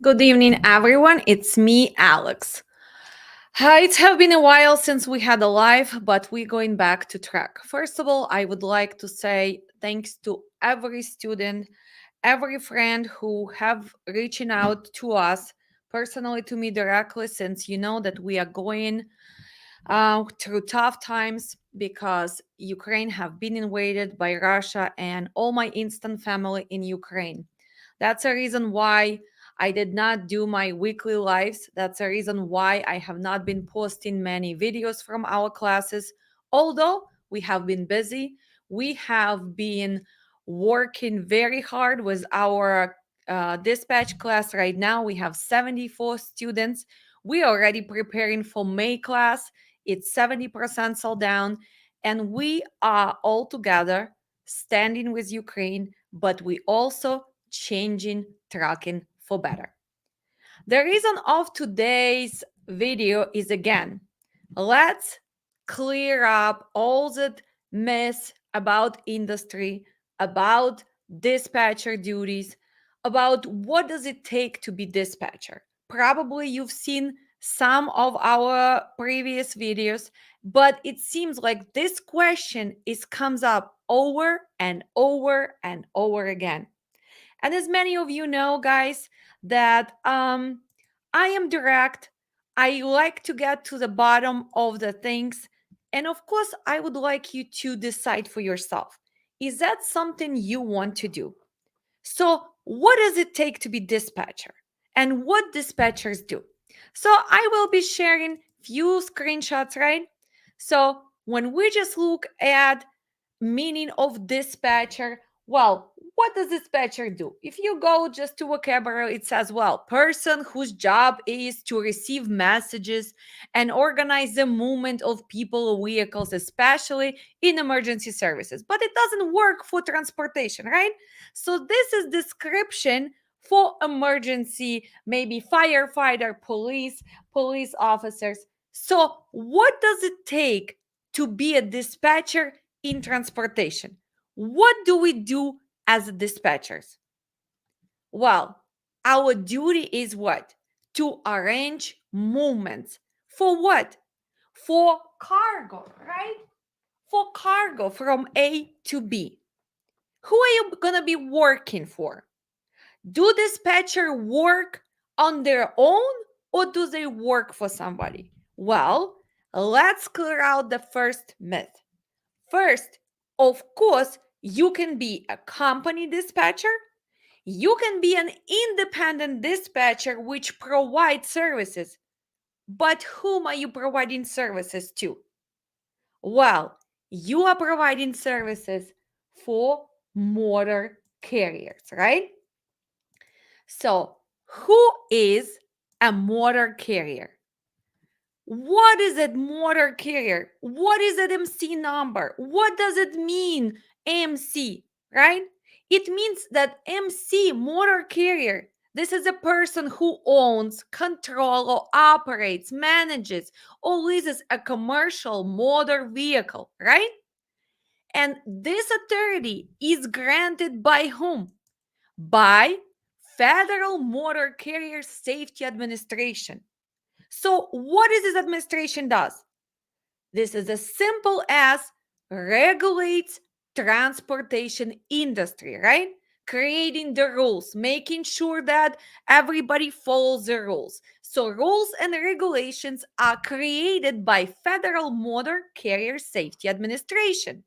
Good evening, everyone. It's me, Alex. It have been a while since we had a live, but we're going back to track. First of all, I would like to say thanks to every student, every friend who have reaching out to us personally to me directly, since you know that we are going through tough times because Ukraine have been invaded by Russia and all my instant family in Ukraine. That's a reason why I did not do my weekly lives. That's a reason why I have not been posting many videos from our classes. Although we have been busy, we have been working very hard with our dispatch class right now. We have 74 students. We are already preparing for May class. It's 70% sold down. And we are all together standing with Ukraine, but we also changing trucking for better. The reason of today's video is again, let's clear up all the mess about industry, about dispatcher duties, about what does it take to be dispatcher. Probably you've seen some of our previous videos, but it seems like this question is comes up over and over and over again. And as many of you know, guys, that I am direct. I like to get to the bottom of the things. And of course, I would like you to decide for yourself. Is that something you want to do? So, what does it take to be dispatcher? And what dispatchers do? So, I will be sharing few screenshots, right? So, when we just look at meaning of dispatcher, well, what does dispatcher do? If you go just to vocabulary, it says, well, person whose job is to receive messages and organize the movement of people or vehicles, especially in emergency services. But it doesn't work for transportation, right? So this is description for emergency, maybe firefighter, police officers. So what does it take to be a dispatcher in transportation? What do we do as dispatchers? Well, our duty is what? To arrange movements. For what? For cargo, right? For cargo from A to B. Who are you going to be working for? Do dispatcher work on their own or do they work for somebody? Well, let's clear out the first myth. First, of course, you can be a company dispatcher. You can be an independent dispatcher which provides services. But whom are you providing services to? Well, you are providing services for motor carriers, right? So, who is a motor carrier? What is a motor carrier? What is an MC number? What does it mean, MC, right? It means that MC, motor carrier, this is a person who owns, control, or operates, manages, or leases a commercial motor vehicle, right? And this authority is granted by whom? By Federal Motor Carrier Safety Administration. So, what is this administration does? This is as simple as regulates transportation industry, right? Creating the rules, making sure that everybody follows the rules. So rules and regulations are created by Federal Motor Carrier Safety Administration.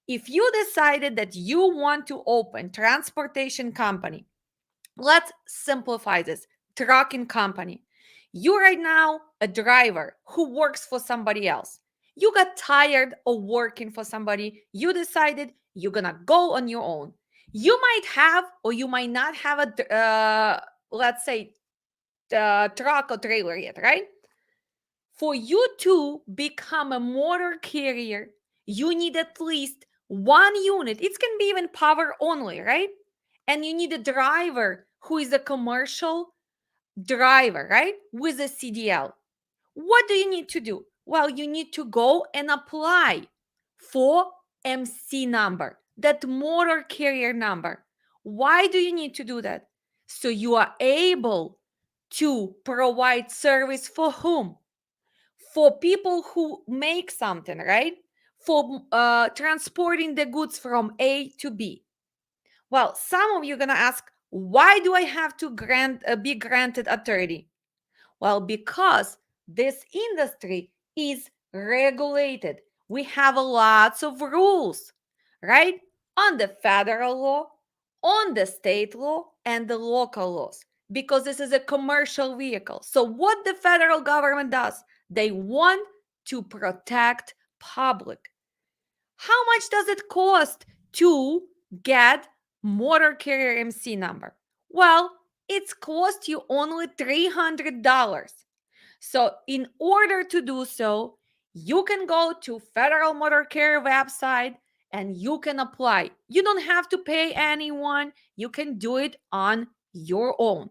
If you decided that you want to open transportation company, let's simplify this. Trucking company. You right now a driver who works for somebody else. You got tired of working for somebody. You decided you're gonna go on your own. You might have or you might not have a let's say truck or trailer yet, right? For you to become a motor carrier, you need at least one unit. It can be even power only, right? And you need a driver who is a commercial driver, right? With a CDL. What do you need to do? Well, you need to go and apply for MC number, that motor carrier number. Why do you need to do that? So you are able to provide service for whom? For people who make something, right? For transporting the goods from A to B. Well, some of you are going to ask, why do I have to be granted authority? Well, because this industry is regulated. We have lots of rules, right? On the federal law, on the state law, and the local laws, because this is a commercial vehicle. So, what the federal government does, they want to protect public. How much does it cost to get motor carrier MC number? Well, it's cost you only $300. So, in order to do so, you can go to Federal Motor Carrier website and you can apply. You don't have to pay anyone. You can do it on your own.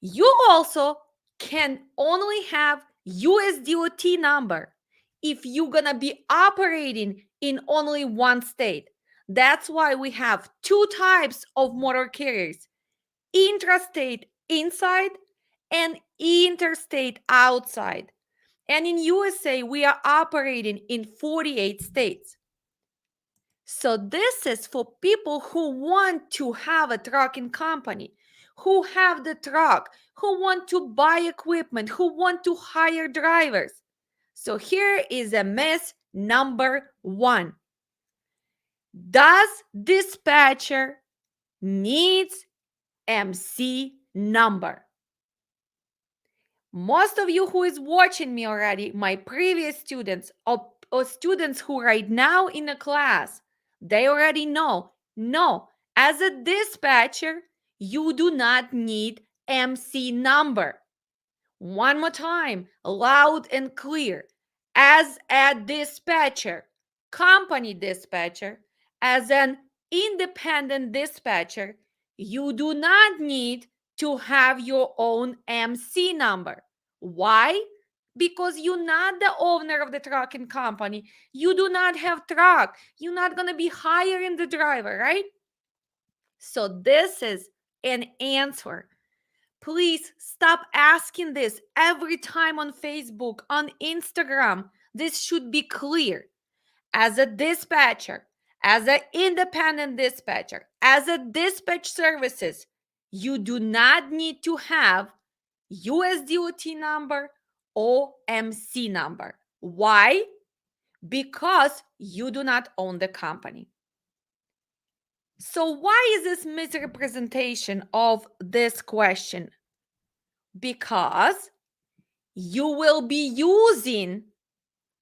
You also can only have USDOT number if you're going to be operating in only one state. That's why we have two types of motor carriers: intrastate inside and interstate outside. And in USA, we are operating in 48 states. So this is for people who want to have a trucking company, who have the truck, who want to buy equipment, who want to hire drivers. So here is a myth number one. Does dispatcher needs MC number? Most of you who is watching me already, my previous students or students who right now in a class, they already know. No, as a dispatcher, you do not need MC number. One more time, loud and clear. As a dispatcher, company dispatcher, as an independent dispatcher, you do not need to have your own MC number. Why? Because you're not the owner of the trucking company. You do not have truck. You're not going to be hiring the driver, right? So this is an answer. Please stop asking this every time on Facebook, on Instagram. This should be clear. As a dispatcher, as an independent dispatcher, as a dispatch services, you do not need to have USDOT number or MC number. Why? Because you do not own the company. So why is this misrepresentation of this question? Because you will be using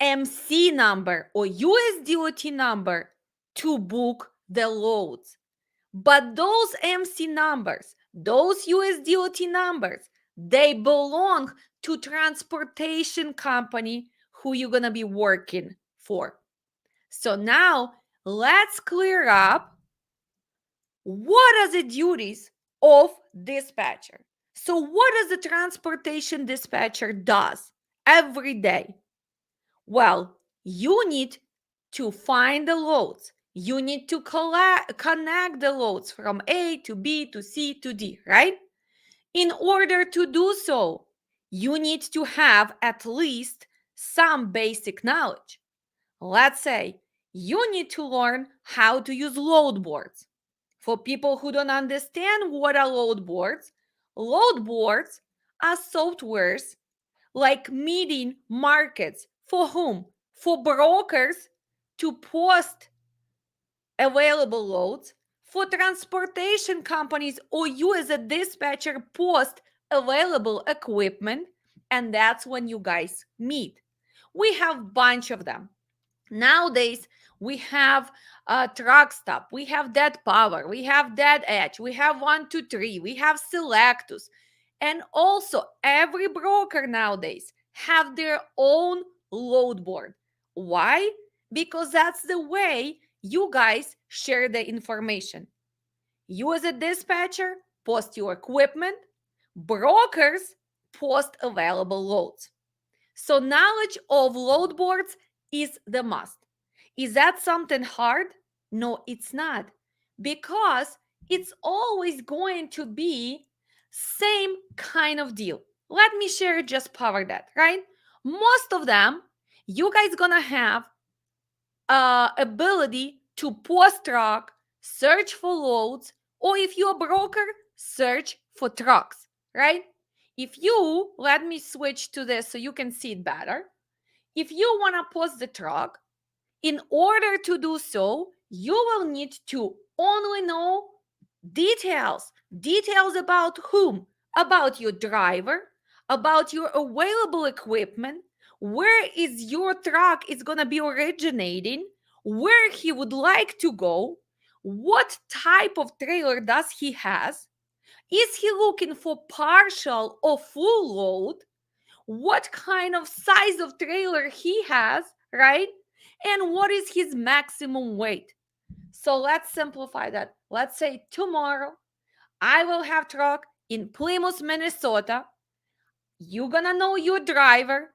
MC number or USDOT number to book the loads. But those MC numbers, those USDOT numbers, they belong to transportation company who you're going to be working for. So now let's clear up what are the duties of dispatcher. So what does the transportation dispatcher does every day? Well, you need to find the loads. You need to connect the loads from A to B to C to D, right? In order to do so, you need to have at least some basic knowledge. Let's say you need to learn how to use load boards. For people who don't understand what are load boards are softwares like meeting markets. For whom? For brokers to post available loads, for transportation companies or you as a dispatcher post available equipment, and that's when you guys meet. We have a bunch of them. Nowadays, we have a truck stop, we have dead power, we have dead edge, we have 123, we have selectus, and also every broker nowadays have their own load board. Why? Because that's the way you guys share the information. You as a dispatcher post your equipment, brokers post available loads. So knowledge of load boards is the must. Is that something hard? No, it's not. Because it's always going to be same kind of deal. Let me share just power that, right? Most of them, you guys gonna have ability to post truck, search for loads, or if you're a broker, search for trucks, right? If you, let me switch to this so you can see it better. If you want to post the truck, in order to do so, you will need to only know details about whom, about your driver, about your available equipment, where is your truck is going to be originating, where he would like to go, what type of trailer does he has, is he looking for partial or full load, what kind of size of trailer he has, right? And what is his maximum weight. So let's simplify that. Let's say tomorrow I will have truck in Plymouth, Minnesota. You're gonna know your driver.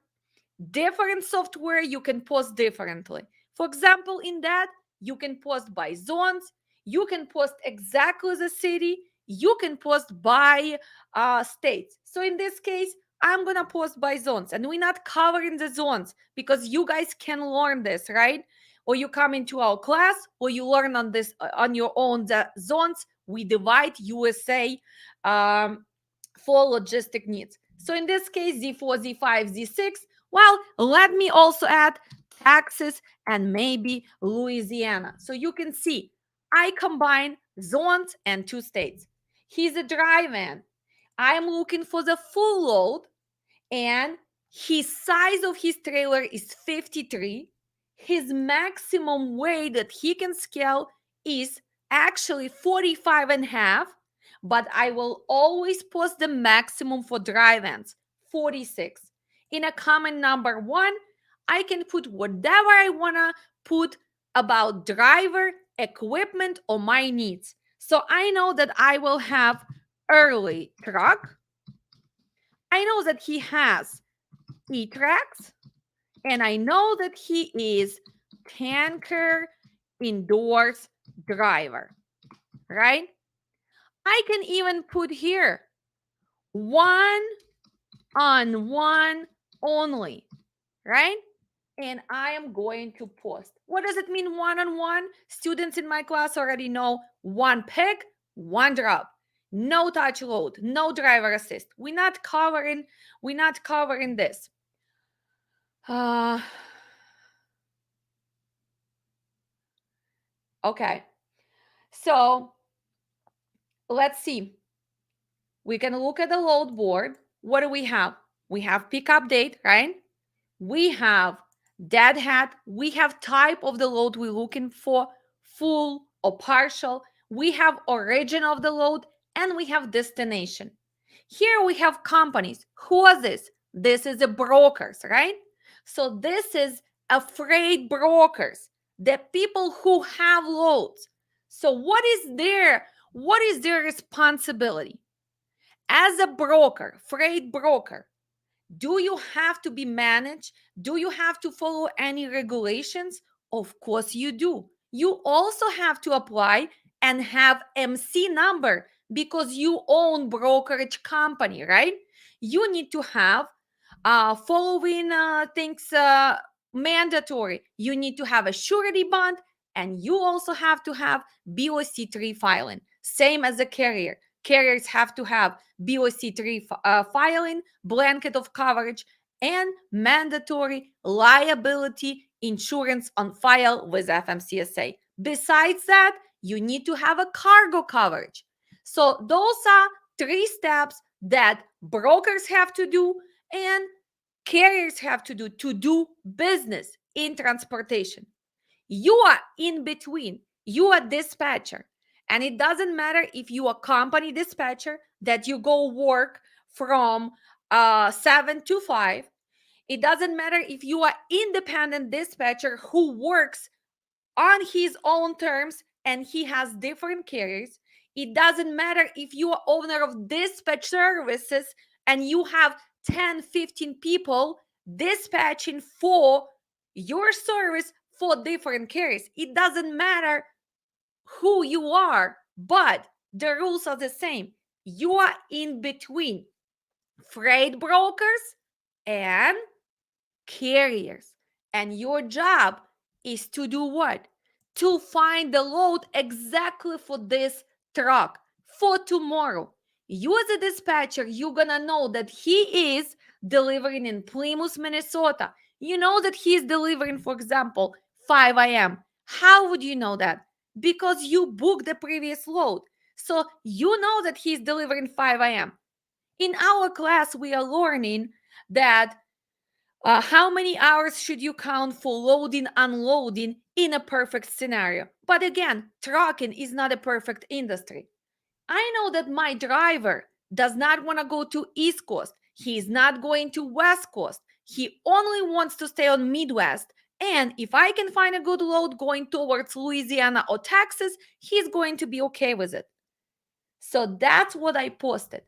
Different software you can post differently. For example, in that, you can post by zones, you can post exactly the city, you can post by states. So in this case, I'm gonna post by zones, and we're not covering the zones because you guys can learn this, right? Or you come into our class, or you learn on this on your own the zones. We divide USA um, for logistic needs. So in this case, Z4, Z5, Z6. Well, let me also add Texas and maybe Louisiana. So you can see I combine zones and two states. He's a dry van. I'm looking for the full load, and his size of his trailer is 53. His maximum weight that he can scale is actually 45 and a half, but I will always post the maximum for dry vans, 46. In a comment number 1, I can put whatever I want to put about driver, equipment, or my needs. So I know that I will have early truck. I know that he has E-Tracks, and I know that he is tanker indoors driver, right? I can even put here one on one only, right? And I am going to post. What does it mean one on one? Students in my class already know one pick, one drop. No touch load, no driver assist. We're not covering this. Uh okay. So let's see. We can look at the load board. What do we have? We have pickup date, right? We have dead hat. We have type of the load we're looking for, full or partial. We have origin of the load, and we have destination. Here we have companies. Who are this? This is the brokers, right? So this is a freight brokers, the people who have loads. So what is their responsibility? As a broker, freight broker, do you have to be managed? Do you have to follow any regulations? Of course you do. You also have to apply and have MC number because you own brokerage company, right? You need to have following things mandatory. You need to have a surety bond, and you also have to have BOC3 filing. Same as a carrier. Carriers have to have BOC3 filing, blanket of coverage, and mandatory liability insurance on file with FMCSA. Besides that, you need to have a cargo coverage. So those are 3 steps that brokers have to do and carriers have to do business in transportation. You are in between. You are dispatcher. And it doesn't matter if you are company dispatcher that you go work from 7 to 5. It doesn't matter if you are independent dispatcher who works on his own terms and he has different carriers. It doesn't matter if you are owner of dispatch services and you have 10, 15 people dispatching for your service for different carriers. It doesn't matter who you are, but The rules are the same. You are in between freight brokers and carriers. And your job is to do what? To find the load exactly for this truck for tomorrow. You as a dispatcher, you're gonna know that he is delivering in Plymouth, Minnesota. You know that he's delivering, for example, 5 a.m. How would you know that? Because you booked the previous load. So you know that he's delivering 5 a.m. In our class, we are learning that how many hours should you count for loading, unloading in a perfect scenario? But again, trucking is not a perfect industry. I know that my driver does not want to go to East Coast. He is not going to West Coast. He only wants to stay on Midwest. And if I can find a good load going towards Louisiana or Texas, he's going to be okay with it. So that's what I posted.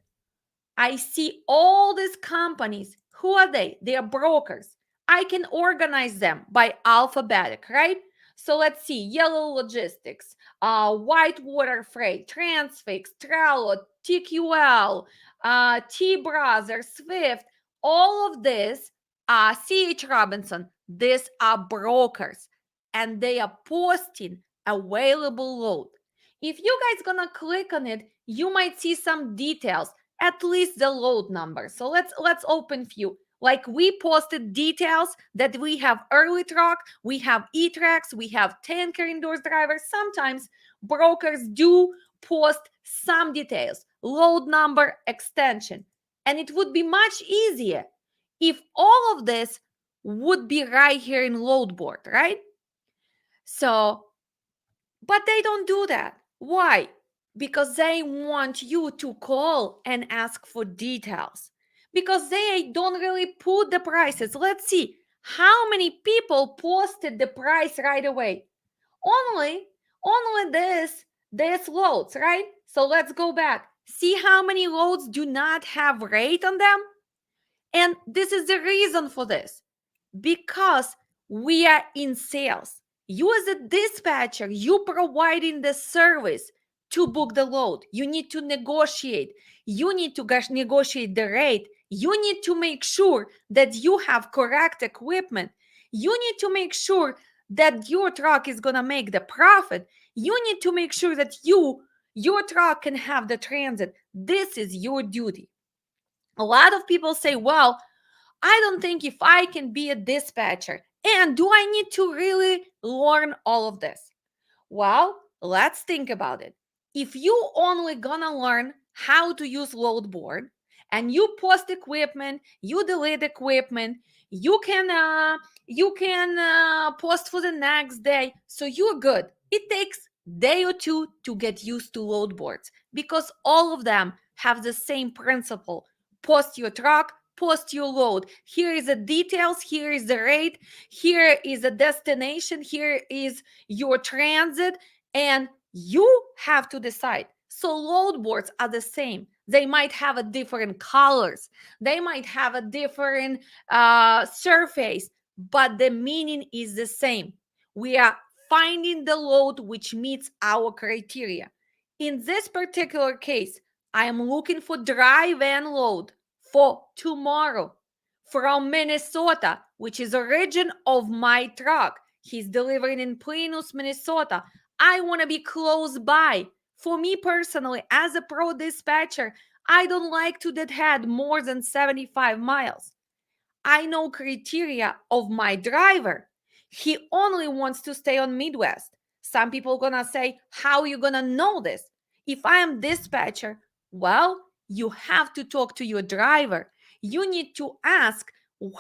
I see all these companies. Who are they? They are brokers. I can organize them by alphabetic, right? So let's see: Yellow Logistics, Whitewater Freight, Transfix, Trello, TQL, T Brothers, Swift. All of this, CH Robinson. These are brokers, and they are posting available load. If you guys gonna click on it, you might see some details, at least the load number. So let's open few. Like we posted details that we have early truck, we have e-tracks, we have tanker endorsed drivers. Sometimes brokers do post some details, load number, extension. And it would be much easier if all of this would be right here in load board, right? So but they don't do that. Why? Because they want you to call and ask for details. Because they don't really put the prices. Let's see how many people posted the price right away. Only, only this loads, right? So let's go back. See how many loads do not have rate on them? And this is the reason for this, because we are in sales. You as a dispatcher, you providing the service to book the load. You need to negotiate. You need to negotiate the rate. You need to make sure that you have correct equipment. You need to make sure that your truck is going to make the profit. You need to make sure that your truck can have the transit. This is your duty. A lot of people say, well, I don't think if I can be a dispatcher. And do I need to really learn all of this? Well, let's think about it. If you only gonna learn how to use load board and you post equipment, you delete equipment, you can post for the next day, so you're good. It takes day or two to get used to load boards because all of them have the same principle. Post your truck, post your load. Here is the details, here is the rate, here is a destination, here is your transit, and you have to decide. So load boards are the same. They might have a different colors, they might have a different surface, but the meaning is the same. We are finding the load which meets our criteria. In this particular case, I am looking for dry van load for tomorrow from Minnesota, which is origin of my truck. He's delivering in Plymouth, Minnesota. I want to be close by. For me personally, as a pro dispatcher, I don't like to deadhead more than 75 miles. I know criteria of my driver. He only wants to stay on Midwest. Some people gonna say, how you gonna know this? If I am dispatcher, well, you have to talk to your driver. You need to ask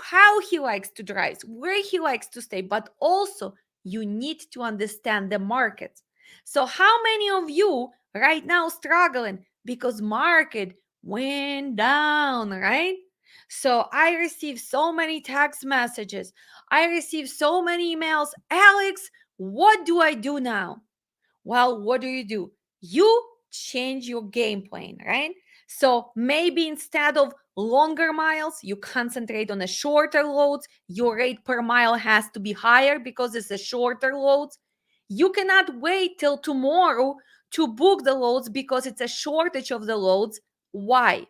how he likes to drive, where he likes to stay, but also you need to understand the market. So how many of you right now struggling because market went down, right? So I receive so many text messages. I receive so many emails. Alex, what do I do now? Well, what do? You change your game plan, right? So maybe instead of longer miles, you concentrate on the shorter loads. Your rate per mile has to be higher because it's a shorter loads. You cannot wait till tomorrow to book the loads because it's a shortage of the loads. Why?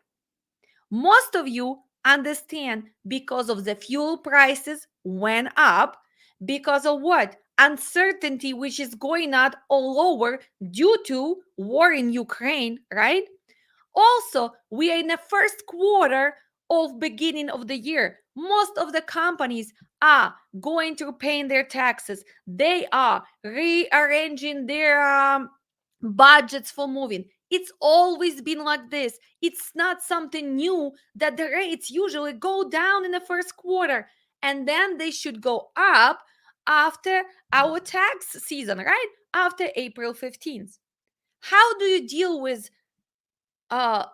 Most of you understand because of the fuel prices went up, because of what? Uncertainty, which is going up all over due to war in Ukraine, right? Also, we are in the first quarter of beginning of the year. Most of the companies are going to paying their taxes. They are rearranging their budgets for moving. It's always been like this. It's not something new that the rates usually go down in the first quarter and then they should go up after our tax season, right? After April 15th. How do you deal with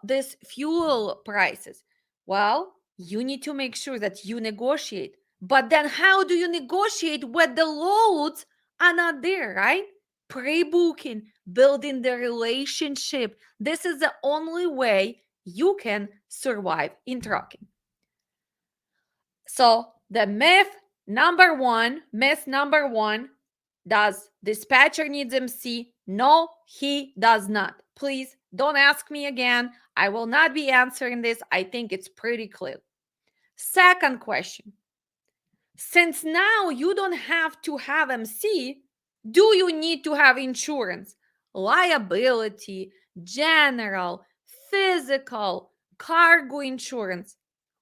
this fuel prices? Well, you need to make sure that you negotiate. But then how do you negotiate when the loads are not there, right? Pre-booking, building the relationship. This is the only way you can survive in trucking. So the myth number one, does dispatcher needs MC? No, he does not. Please don't ask me again. I will not be answering this. I think it's pretty clear. Second question. Since now you don't have to have MC, do you need to have insurance? Liability, general, physical, cargo insurance.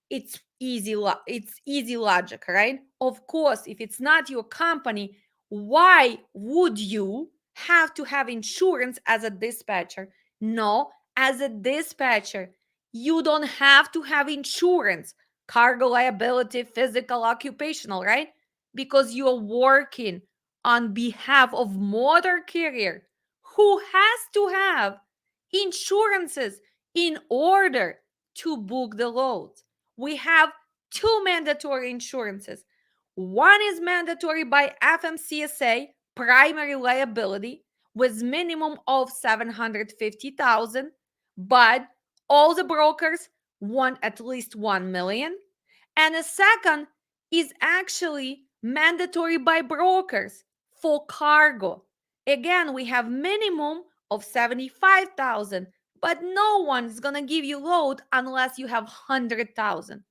It's easy logic, right? Of course, if it's not your company, why would you have to have insurance as a dispatcher? No, as a dispatcher, you don't have to have insurance, cargo liability, physical, occupational, right? Because you're working on behalf of motor carrier who has to have insurances in order to book the loads. We have two mandatory insurances. One is mandatory by FMCSA, primary liability, with minimum of 750,000, but all the brokers want at least 1 million. And a second is actually mandatory by brokers for cargo. Again, we have minimum of 75,000, but no one is going to give you load unless you have 100,000.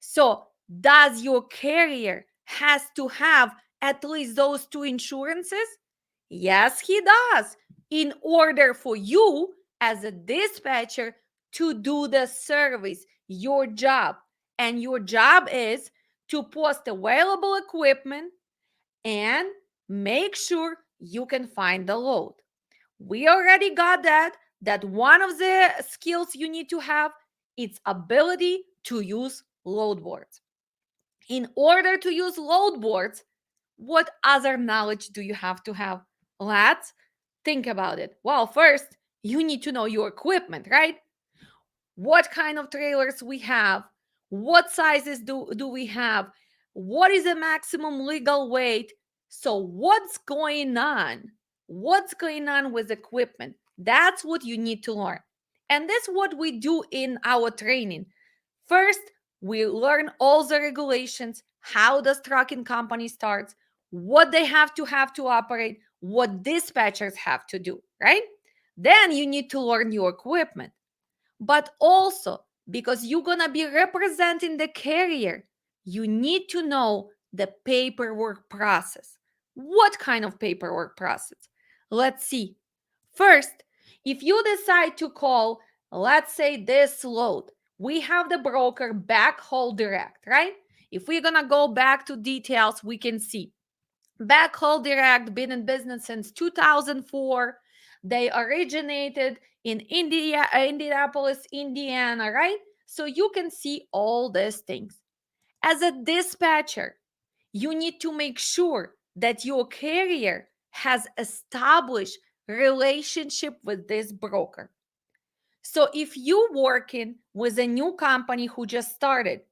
So, does your carrier has to have at least those two insurances? Yes, he does. In order for you as a dispatcher to do the service, your job. And your job is to post available equipment and make sure you can find the load. We already got that one of the skills you need to have is ability to use load boards. In order to use load boards, what other knowledge do you have to have? Let's think about it. Well, first, you need to know your equipment, right? What kind of trailers we have, what sizes do we have, what is the maximum legal weight. So what's going on, with equipment? That's what you need to learn, and that's what we do in our training. First, we learn all the regulations, how does trucking company starts, what they have to operate, what dispatchers have to do, right? Then you need to learn your equipment. But also, because you're going to be representing the carrier, you need to know the paperwork process. What kind of paperwork process? Let's see. First, if you decide to call, let's say this load, we have the broker Backhaul Direct, right? If we're going to go back to details, we can see Backhaul Direct been in business since 2004. They originated in Indianapolis, Indiana, right? So you can see all these things. As a dispatcher, you need to make sure that your carrier has established relationship with this broker. So if you're working with a new company who just started,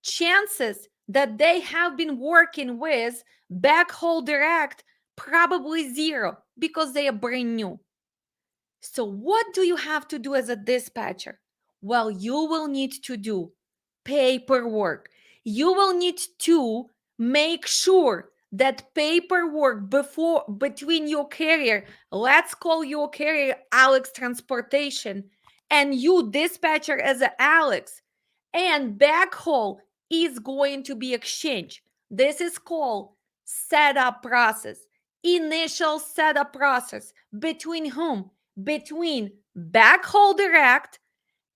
chances that they have been working with Backhaul Direct probably zero because they are brand new. So what do you have to do as a dispatcher? Well, you will need to do paperwork. You will need to make sure that paperwork before between your carrier, let's call your carrier Alex Transportation, and you dispatcher as a Alex, and backhaul is going to be exchanged. This is called setup process, initial setup process. Between whom? Between backhaul direct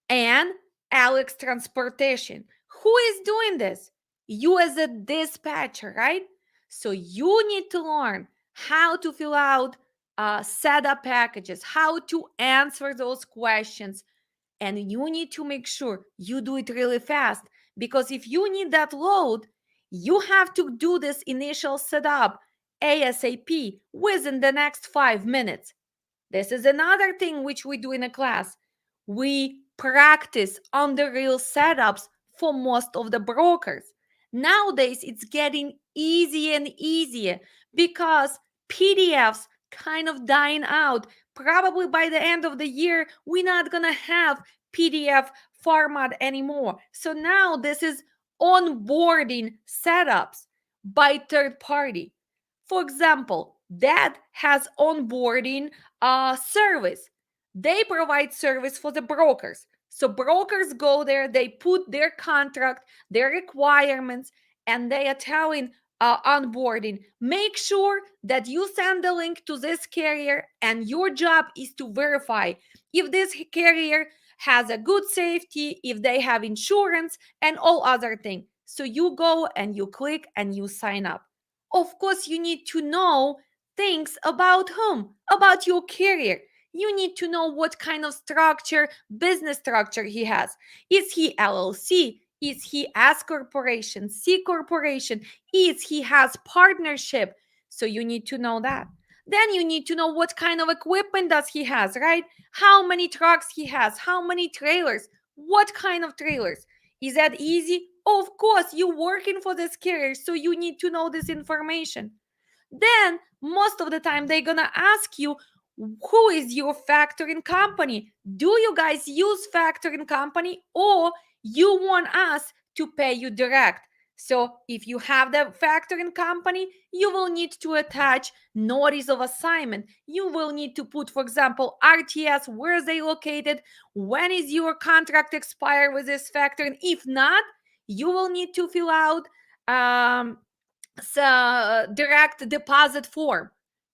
and Alex Transportation. Who is doing this? You as a dispatcher, right? So you need to learn how to fill out setup packages, how to answer those questions, and you need to make sure you do it really fast, because if you need that load, you have to do this initial setup ASAP within the next 5 minutes. This is another thing which we do in a class. We practice on the real setups for most of the brokers. Nowadays, it's getting easier and easier because PDFs kind of dying out. Probably by the end of the year, we're not gonna have PDF format anymore. So now this is onboarding setups by third party. For example, that has onboarding service. They provide service for the brokers. So brokers go there, they put their contract, their requirements, and they are telling onboarding, make sure that you send the link to this carrier, and your job is to verify if this carrier has a good safety, if they have insurance, and all other things. So you go and you click and you sign up. Of course, you need to know things about whom? About your carrier. You need to know what kind of structure, business structure he has. Is he LLC? Is he S corporation, C corporation? Is he has partnership? So you need to know that. Then you need to know what kind of equipment does he has, right? How many trucks he has, how many trailers, what kind of trailers. Is that easy? Of course, you're working for this carrier, so you need to know this information. Then most of the time they're gonna ask you, who is your factoring company? Do you guys use factoring company, or you want us to pay you direct? So if you have the factoring company, you will need to attach notice of assignment. You will need to put, for example, RTS, where is they located, when is your contract expire with this factoring. If not, you will need to fill out um, direct deposit form.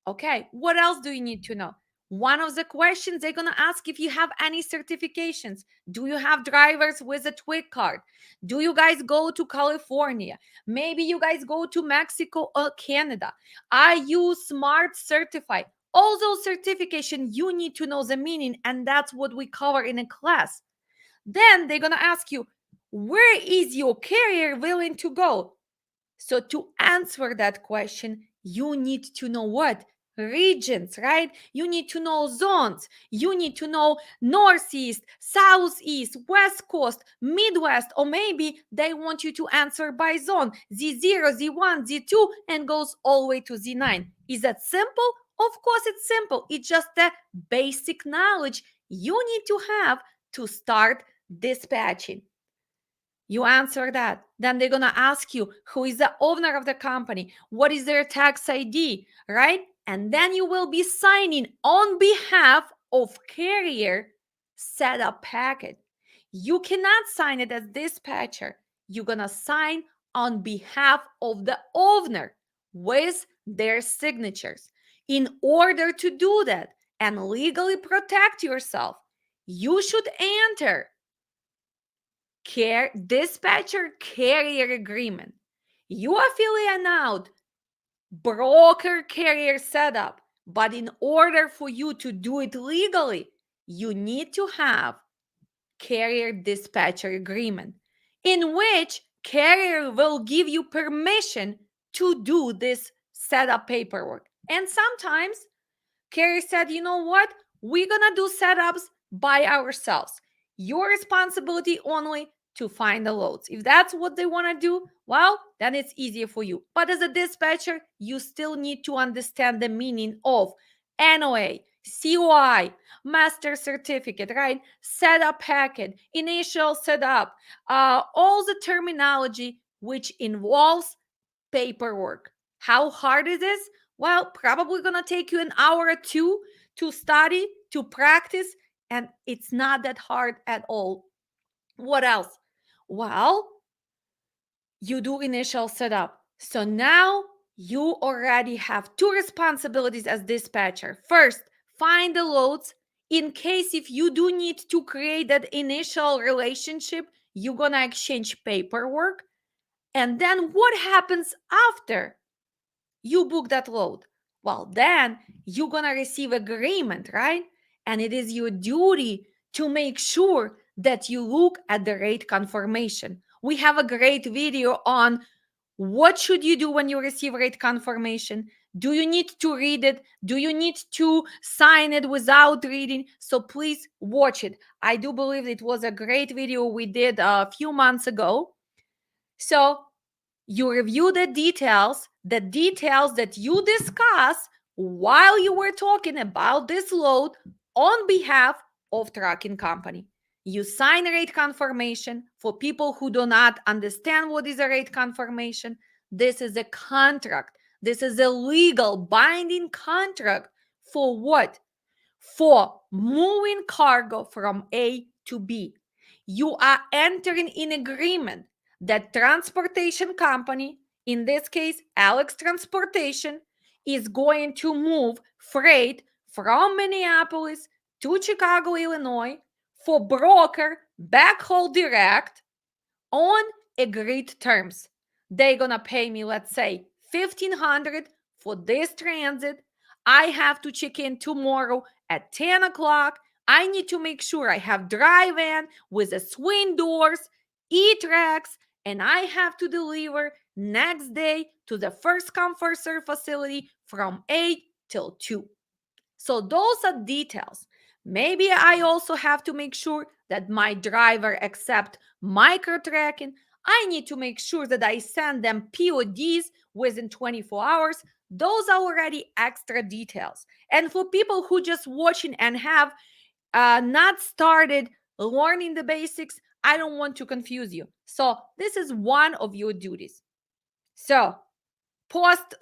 Okay, what else do you need to know? One of the questions they're going to ask, if you have any certifications. Do you have drivers with a twig card? Do you guys go to California? Maybe you guys go to Mexico or Canada. Are you smart certified? All those certifications, you need to know the meaning, and that's what we cover in a class. Then they're going to ask you, where is your carrier willing to go? So to answer that question, you need to know what? Regions, right? You need to know zones. You need to know northeast, southeast, west coast, midwest, or maybe they want you to answer by zone, Z0, Z1, Z2, and goes all the way to Z9. Is that simple? Of course, it's simple. It's just the basic knowledge you need to have to start dispatching. You answer that. Then they're going to ask you, who is the owner of the company? What is their tax ID, right? And then you will be signing on behalf of carrier setup packet. You cannot sign it as dispatcher. You're going to sign on behalf of the owner with their signatures. In order to do that and legally protect yourself, you should enter dispatcher carrier agreement. You are filling out broker carrier setup, but in order for you to do it legally, you need to have carrier dispatcher agreement, in which carrier will give you permission to do this setup paperwork. And sometimes carrier said, you know what? We're gonna do setups by ourselves. Your responsibility only to find the loads. If that's what they want to do, well, then it's easier for you. But as a dispatcher, you still need to understand the meaning of NOA, COI, master certificate, right? Setup packet, initial setup, all the terminology which involves paperwork. How hard is this? Well, probably gonna take you an hour or two to study, to practice, and it's not that hard at all. What else? Well, you do initial setup. So now you already have two responsibilities as dispatcher. First, find the loads in case if you do need to create that initial relationship, you're gonna exchange paperwork. And then what happens after you book that load? Well, then you're gonna receive agreement, right? And it is your duty to make sure that you look at the rate confirmation. We have a great video on what should you do when you receive rate confirmation. Do you need to read it? Do you need to sign it without reading? So please watch it. I do believe it was a great video we did a few months ago. So you review the details that you discuss while you were talking about this load on behalf of trucking company. You sign a rate confirmation. For people who do not understand what is a rate confirmation, this is a contract. This is a legal binding contract for what? For moving cargo from A to B. You are entering in agreement that transportation company, in this case Alex Transportation, is going to move freight from Minneapolis to Chicago, Illinois for broker backhaul direct on agreed terms. They're gonna pay me, let's say, 1,500 for this transit. I have to check in tomorrow at 10 o'clock. I need to make sure I have dry van with the swing doors, e-tracks, and I have to deliver next day to the first come first serve facility from 8 till 2. So those are details. Maybe I also have to make sure that my driver accept micro tracking. I need to make sure that I send them PODs within 24 hours. Those are already extra details. And for people who just watching and have not started learning the basics, I don't want to confuse you. So this is one of your duties. So post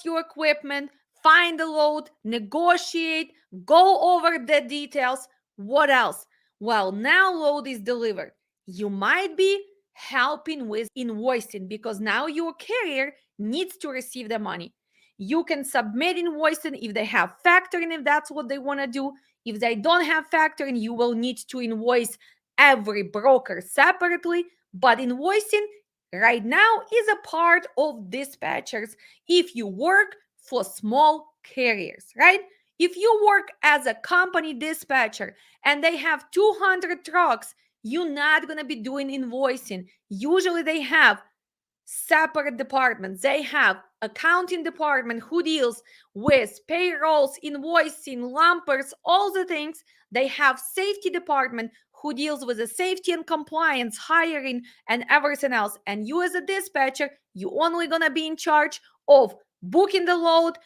your equipment, find the load, negotiate, go over the details. What else? Well, now load is delivered. You might be helping with invoicing because now your carrier needs to receive the money. You can submit invoicing if they have factoring, if that's what they want to do. If they don't have factoring, you will need to invoice every broker separately. But invoicing right now is a part of dispatchers if you work for small carriers, right? If you work as a company dispatcher and they have 200 trucks, you're not going to be doing invoicing. Usually they have separate departments. They have accounting department who deals with payrolls, invoicing, lumpers, all the things. They have safety department who deals with the safety and compliance, hiring, and everything else. And you as a dispatcher, you only gonna be in charge of booking the load,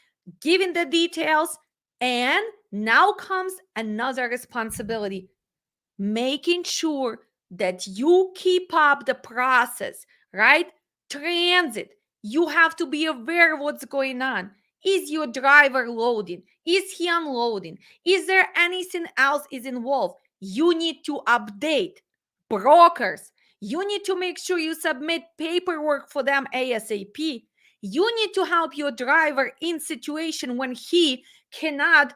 giving the details, and now comes another responsibility, making sure that you keep up the process, right? Transit, you have to be aware of what's going on. Is your driver loading? Is he unloading? Is there anything else is involved? You need to update brokers. You need to make sure you submit paperwork for them ASAP. You need to help your driver in situation when he cannot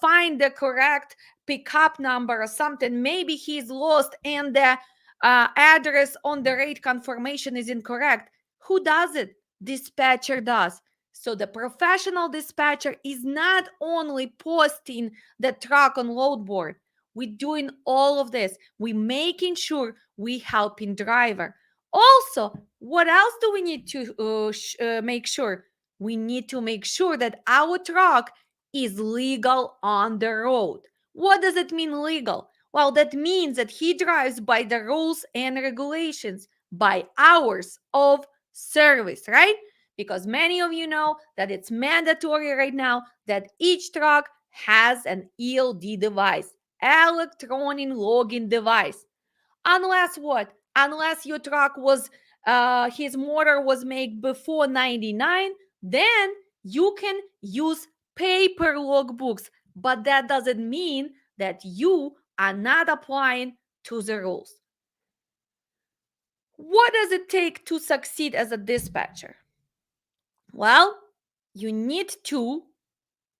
find the correct pickup number or something. Maybe he's lost and the address on the rate confirmation is incorrect. Who does it? Dispatcher does. So the professional dispatcher is not only posting the truck on load board. We're doing all of this. We're making sure we helping driver. Also, what else do we need to make sure? We need to make sure that our truck is legal on the road. What does it mean legal? Well, that means that he drives by the rules and regulations, by hours of service, right? Because many of you know that it's mandatory right now that each truck has an ELD device, electronic login device. Unless what? Unless your truck was his motor was made before 99, then you can use paper logbooks. But that doesn't mean that you are not applying to the rules. What does it take to succeed as a dispatcher? Well, you need to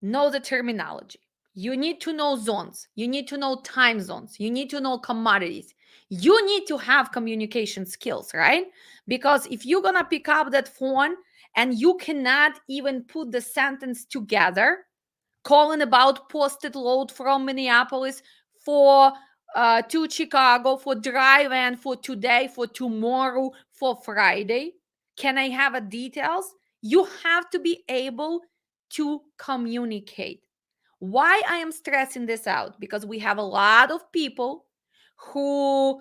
know the terminology. You need to know zones. You need to know time zones. You need to know commodities. You need to have communication skills, right? Because if you're going to pick up that phone and you cannot even put the sentence together, calling about posted load from Minneapolis for to Chicago for drive and for today, for tomorrow, for Friday. Can I have a details? You have to be able to communicate. Why I am stressing this out? Because we have a lot of people who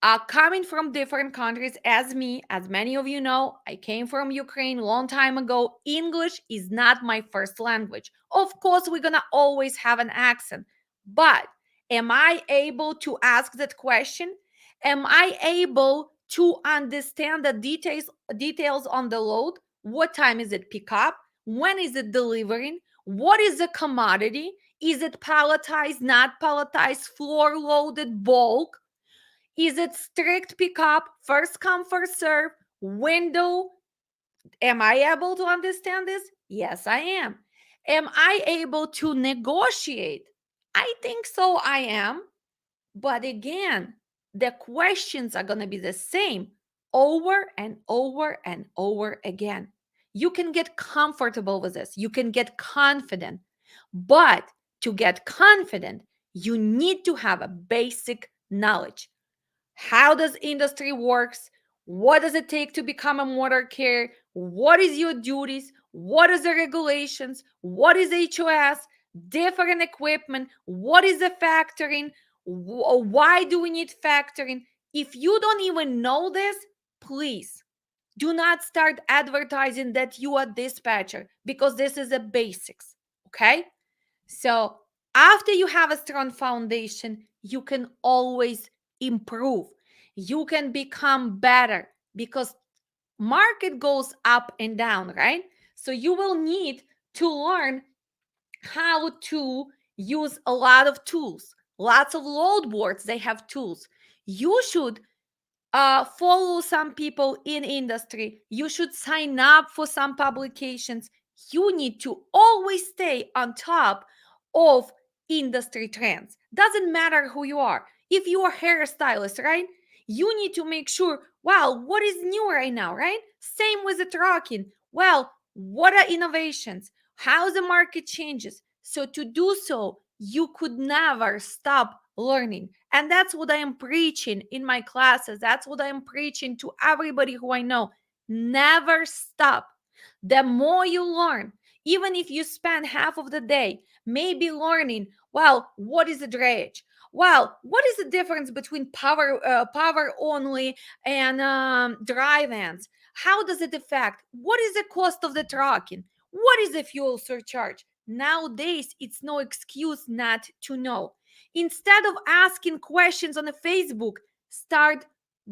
are coming from different countries as me. As many of you know, I came from Ukraine a long time ago. English is not my first language. Of course, we're going to always have an accent. But am I able to ask that question? Am I able to understand the details on the load? What time is it pick up? When is it delivering? What is the commodity? Is it palletized, not palletized, floor loaded, bulk? Is it strict pickup, first come, first serve, window? Am I able to understand this? Yes, I am. Am I able to negotiate? I think so, I am. But again, the questions are going to be the same over and over and over again. You can get comfortable with this, you can get confident. But to get confident, you need to have a basic knowledge. How does industry works? What does it take to become a motor carrier? What is your duties? What is the regulations? What is HOS? Different equipment? What is the factoring? Why do we need factoring? If you don't even know this, please do not start advertising that you are dispatcher, because this is the basics. Okay, so after you have a strong foundation, you can always improve. You can become better, because market goes up and down, right? So you will need to learn how to use a lot of tools. Lots of load boards, they have tools. You should follow some people in industry. You should sign up for some publications. You need to always stay on top of industry trends. Doesn't matter who you are. If you are a hairstylist, right? You need to make sure, well, what is new right now, right? Same with the trucking. Well, what are innovations? How the market changes? So to do so, you could never stop learning. And that's what I am preaching in my classes. That's what I am preaching to everybody who I know. Never stop. The more you learn, even if you spend half of the day maybe learning, well, what is a drayage? Well, what is the difference between power only and dry vans? How does it affect? What is the cost of the trucking? What is the fuel surcharge? Nowadays, it's no excuse not to know. Instead of asking questions on a Facebook, start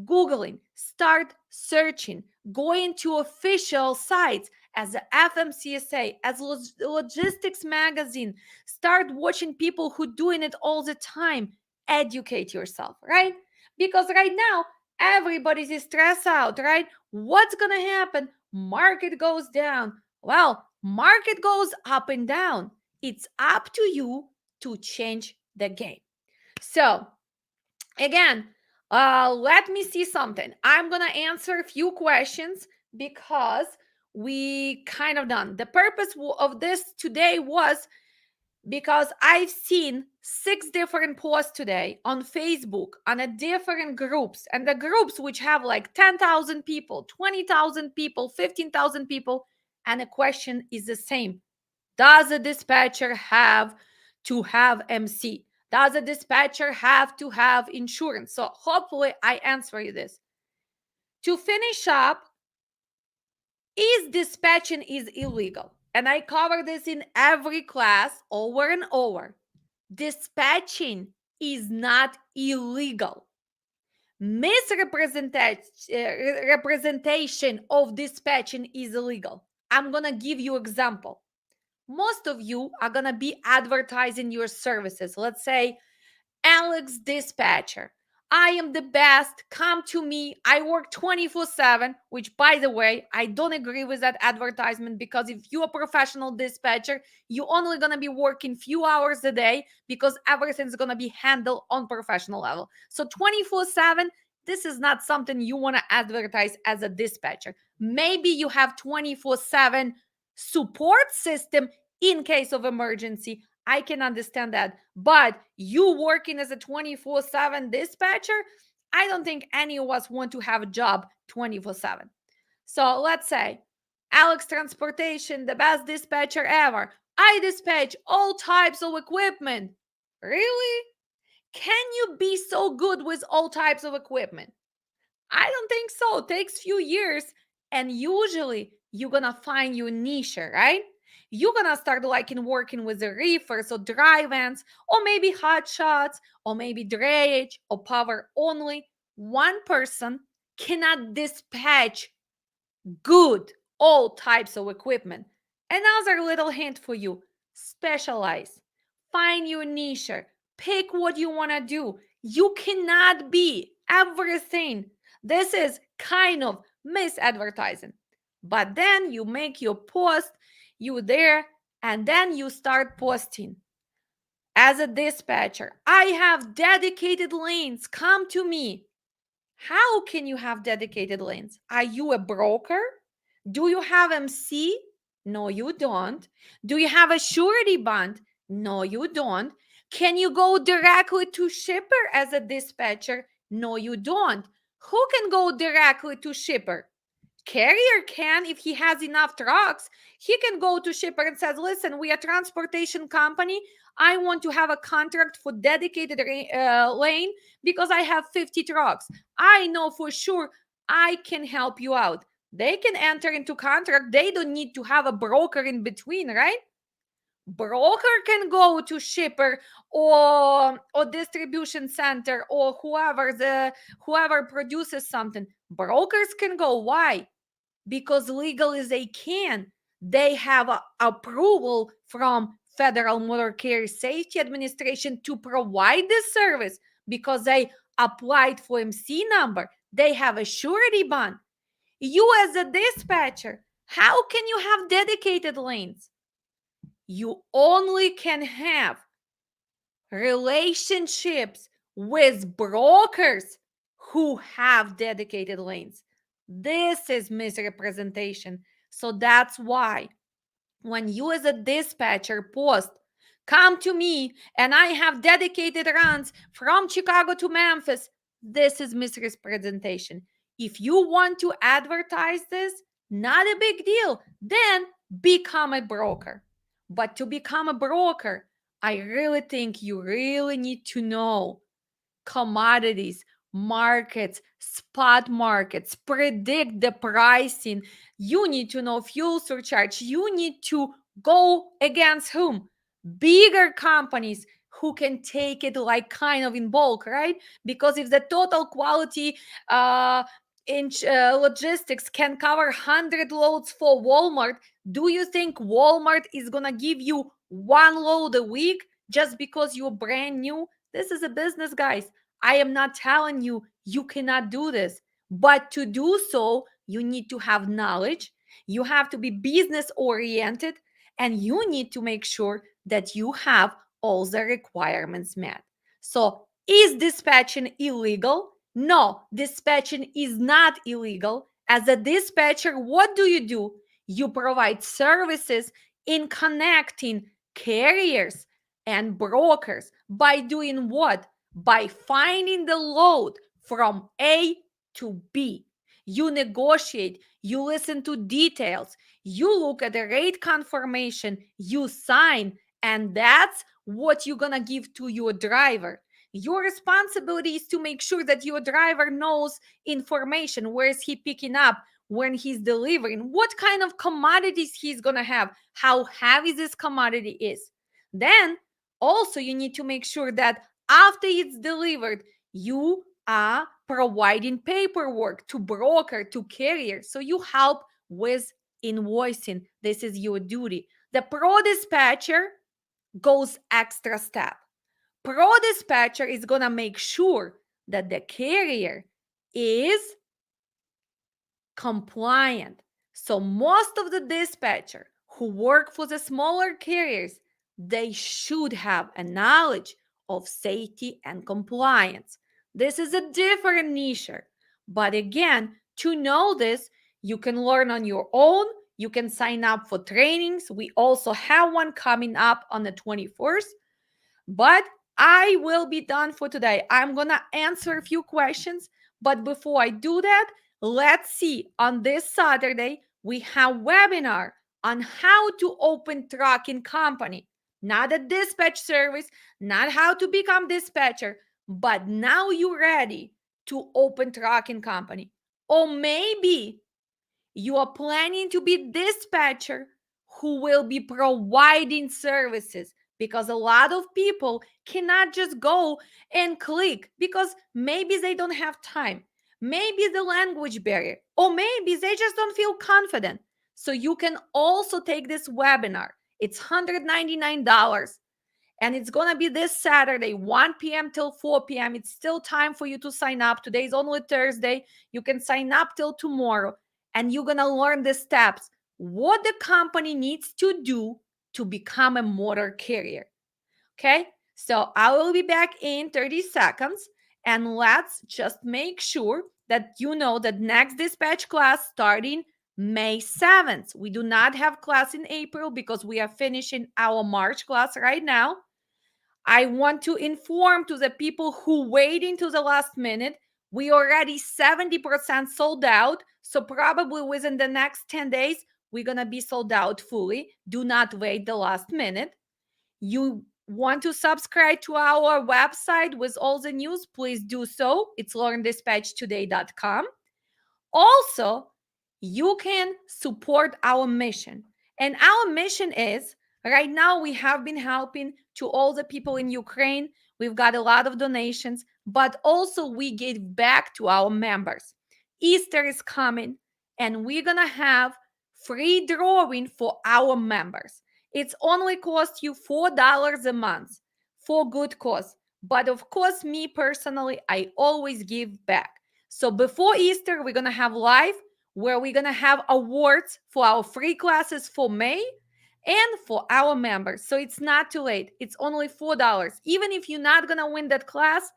Googling, start searching, going to official sites as the FMCSA, as Logistics Magazine. Start watching people who doing it all the time. Educate yourself, right? Because right now, everybody's stressed out, right? What's going to happen? Market goes down. Well, market goes up and down. It's up to you to change the game. So, again, let me see something. I'm going to answer a few questions because we kind of done. The purpose of this today was because I've seen 6 different posts today on Facebook on a different groups, and the groups which have like 10,000 people, 20,000 people, 15,000 people, and the question is the same. Does a dispatcher have to have MC? Does a dispatcher have to have insurance? So hopefully I answer you this. To finish up, is dispatching is illegal? And I cover this in every class over and over. Dispatching is not illegal. Misrepresentation of dispatching is illegal. I'm gonna give you example. Most of you are gonna be advertising your services. Let's say Alex Dispatcher. I am the best. Come to me. I work 24/7, which, by the way, I don't agree with that advertisement, because if you're a professional dispatcher, you're only going to be working few hours a day because everything's going to be handled on professional level. So 24/7, this is not something you want to advertise as a dispatcher. Maybe you have 24/7 support system in case of emergency. I can understand that. But you working as a 24/7 dispatcher, I don't think any of us want to have a job 24/7. So let's say Alex Transportation, the best dispatcher ever. I dispatch all types of equipment. Really? Can you be so good with all types of equipment? I don't think so. It takes few years, and usually you're gonna find your niche, right? You're gonna start liking working with the reefers or dry vans, or maybe hot shots, or maybe drayage or power only. One person cannot dispatch good all types of equipment. Another little hint for you: specialize, find your niche, pick what you want to do. You cannot be everything. This is kind of misadvertising. But then you make your post, you there, and then you start posting. As a dispatcher, I have dedicated lanes. Come to me. How can you have dedicated lanes? Are you a broker? Do you have MC? No, you don't. Do you have a surety bond? No, you don't. Can you go directly to shipper as a dispatcher? No, you don't. Who can go directly to shipper? Carrier can, if he has enough trucks. He can go to shipper and says, listen, we are a transportation company. I want to have a contract for dedicated lane because I have 50 trucks. I know for sure I can help you out. They can enter into contract. They don't need to have a broker in between, right? Broker can go to shipper or distribution center or whoever produces something. Brokers can go. Why? Because legally they can. They have approval from Federal Motor Carrier Safety Administration to provide this service because they applied for MC number. They have a surety bond. You as a dispatcher, how can you have dedicated lanes? You only can have relationships with brokers who have dedicated lanes. This is misrepresentation. So that's why when you as a dispatcher post, come to me and I have dedicated runs from Chicago to Memphis, this is misrepresentation. If you want to advertise this, not a big deal. Then become a broker. But to become a broker, I really think you really need to know commodities, markets, spot markets, predict the pricing. You need to know fuel surcharge. You need to go against whom? Bigger companies who can take it like kind of in bulk, right? Because if the total quality in logistics can cover 100 loads for Walmart, do you think Walmart is going to give you one load a week just because you're brand new? This is a business, guys. I am not telling you you cannot do this, but to do so, you need to have knowledge. You have to be business oriented, and you need to make sure that you have all the requirements met. So, is dispatching illegal? No, dispatching is not illegal. As a dispatcher, what do? You provide services in connecting carriers and brokers by doing what? By finding the load from A to B. You negotiate, you listen to details, you look at the rate confirmation, you sign, and that's what you're gonna give to your driver. Your responsibility is to make sure that your driver knows information. Where is he picking up? When he's delivering? What kind of commodities he's gonna have? How heavy this commodity is? Then also you need to make sure that after it's delivered, you providing paperwork to broker, to carrier. So you help with invoicing. This is your duty. The pro dispatcher goes extra step. Pro dispatcher is going to make sure that the carrier is compliant. So most of the dispatcher who work for the smaller carriers, they should have a knowledge of safety and compliance. This is a different niche. But again, to know this, you can learn on your own. You can sign up for trainings. We also have one coming up on the 21st. But I will be done for today. I'm going to answer a few questions. But before I do that, let's see. On this Saturday, we have webinar on how to open trucking company. Not a dispatch service, not how to become dispatcher, but now you're ready to open trucking company. Or maybe you are planning to be dispatcher who will be providing services, because a lot of people cannot just go and click because maybe they don't have time, maybe the language barrier, or maybe they just don't feel confident. So you can also take this webinar. It's $199, and it's going to be this Saturday, 1 p.m. till 4 p.m. It's still time for you to sign up. Today's only Thursday. You can sign up till tomorrow, and you're going to learn the steps, what the company needs to do to become a motor carrier. Okay, so I will be back in 30 seconds, and let's just make sure that you know that next dispatch class starting May 7th. We do not have class in April because we are finishing our March class right now. I want to inform to the people who waiting to the last minute, we already 70% sold out. So probably within the next 10 days, we're going to be sold out fully. Do not wait the last minute. You want to subscribe to our website with all the news, please do so. It's learndispatchtoday.com. Also, you can support our mission. And our mission is, right now we have been helping to all the people in Ukraine. We've got a lot of donations, but also we give back to our members. Easter is coming, and we're going to have free drawing for our members. It's only cost you $4 a month for good cause. But of course, me personally, I always give back. So before Easter, we're going to have live where we're going to have awards for our free classes for May and for our members. So it's not too late. It's only $4. Even if you're not going to win that class,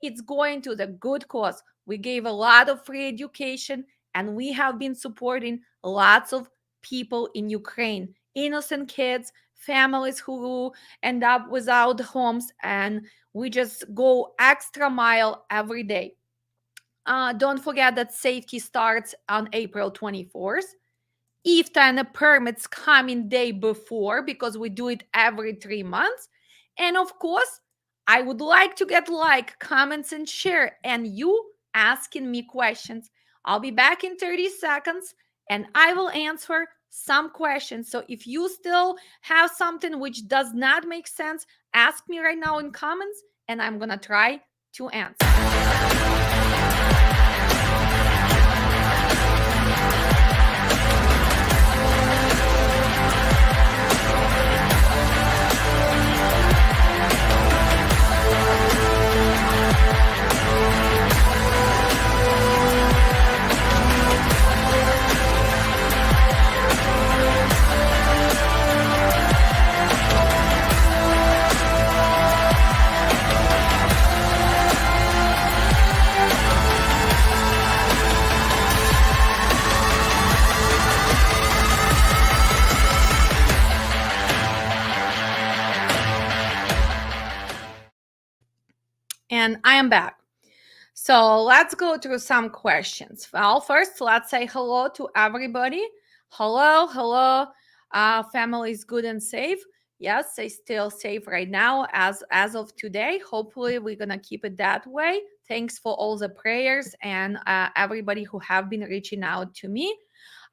it's going to the good cause. We gave a lot of free education, and we have been supporting lots of people in Ukraine, innocent kids, families who end up without homes, and we just go extra mile every day. Don't forget that safety starts on April 24th. IFTA and the permits coming day before, because we do it every 3 months. And of course, I would like to get like, comments, and share, and you asking me questions. I'll be back in 30 seconds and I will answer some questions. So if you still have something which does not make sense, ask me right now in comments and I'm going to try to answer. And I am back. So let's go through some questions. Well, first, let's say hello to everybody. Hello. Family is good and safe. Yes, they still safe right now as of today. Hopefully, we're gonna keep it that way. Thanks for all the prayers and everybody who have been reaching out to me.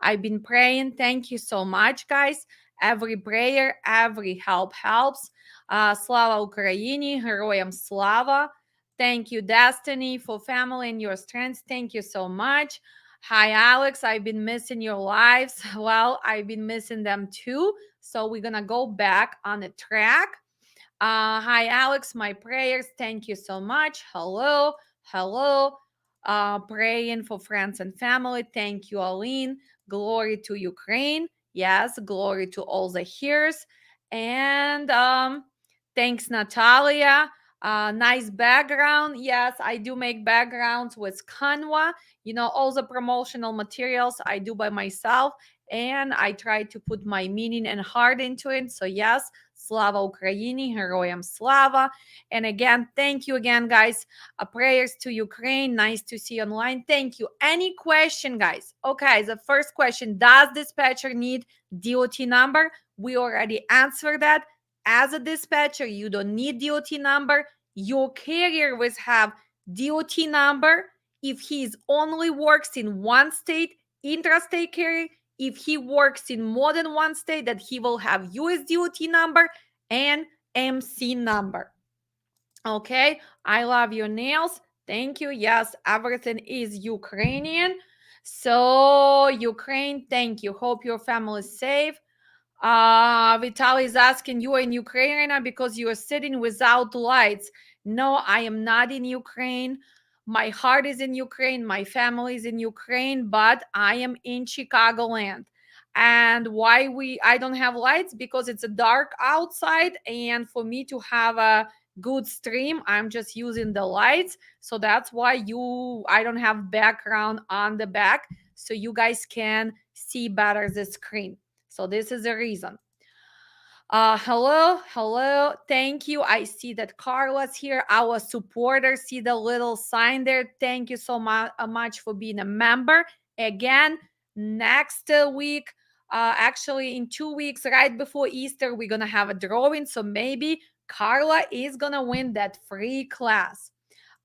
I've been praying. Thank you so much, guys. Every prayer, every help helps. Slava Ukraini, Героям Slava. Thank you, Destiny, for family and your strengths. Thank you so much. Hi, Alex. I've been missing your lives. Well, I've been missing them too. So we're going to go back on the track. Hi, Alex. My prayers. Thank you so much. Hello. Hello. Praying for friends and family. Thank you, Aline. Glory to Ukraine. Yes, glory to all the hearers. And thanks, Natalia. Nice background. Yes, I do make backgrounds with Canva. All the promotional materials I do by myself, and I try to put my meaning and heart into it. So, yes, Slava Ukraini, Heroyam Slava. And again, thank you again, guys. Prayers to Ukraine. Nice to see you online. Thank you. Any question, guys? Okay, the first question: does dispatcher need DOT number? We already answered that. As a dispatcher, you don't need DOT number. Your carrier will have DOT number if he only works in one state, intrastate carrier. If he works in more than one state, that he will have US DOT number and MC number. Okay, I love your nails. Thank you. Yes, everything is Ukrainian. So, Ukraine, thank you. Hope your family is safe. Vitaly is asking, you are in Ukraine right now because you are sitting without lights. No, I am not in Ukraine. My heart is in Ukraine. My family is in Ukraine, but I am in Chicagoland. And why I don't have lights? Because it's a dark outside, and for me to have a good stream, I'm just using the lights. So that's why I don't have background on the back, so you guys can see better the screen. So this is the reason. Hello. Thank you. I see that Carla's here. Our supporter, see the little sign there. Thank you so much for being a member. Again, next week, actually in 2 weeks, right before Easter, we're gonna have a drawing. So maybe Carla is gonna win that free class.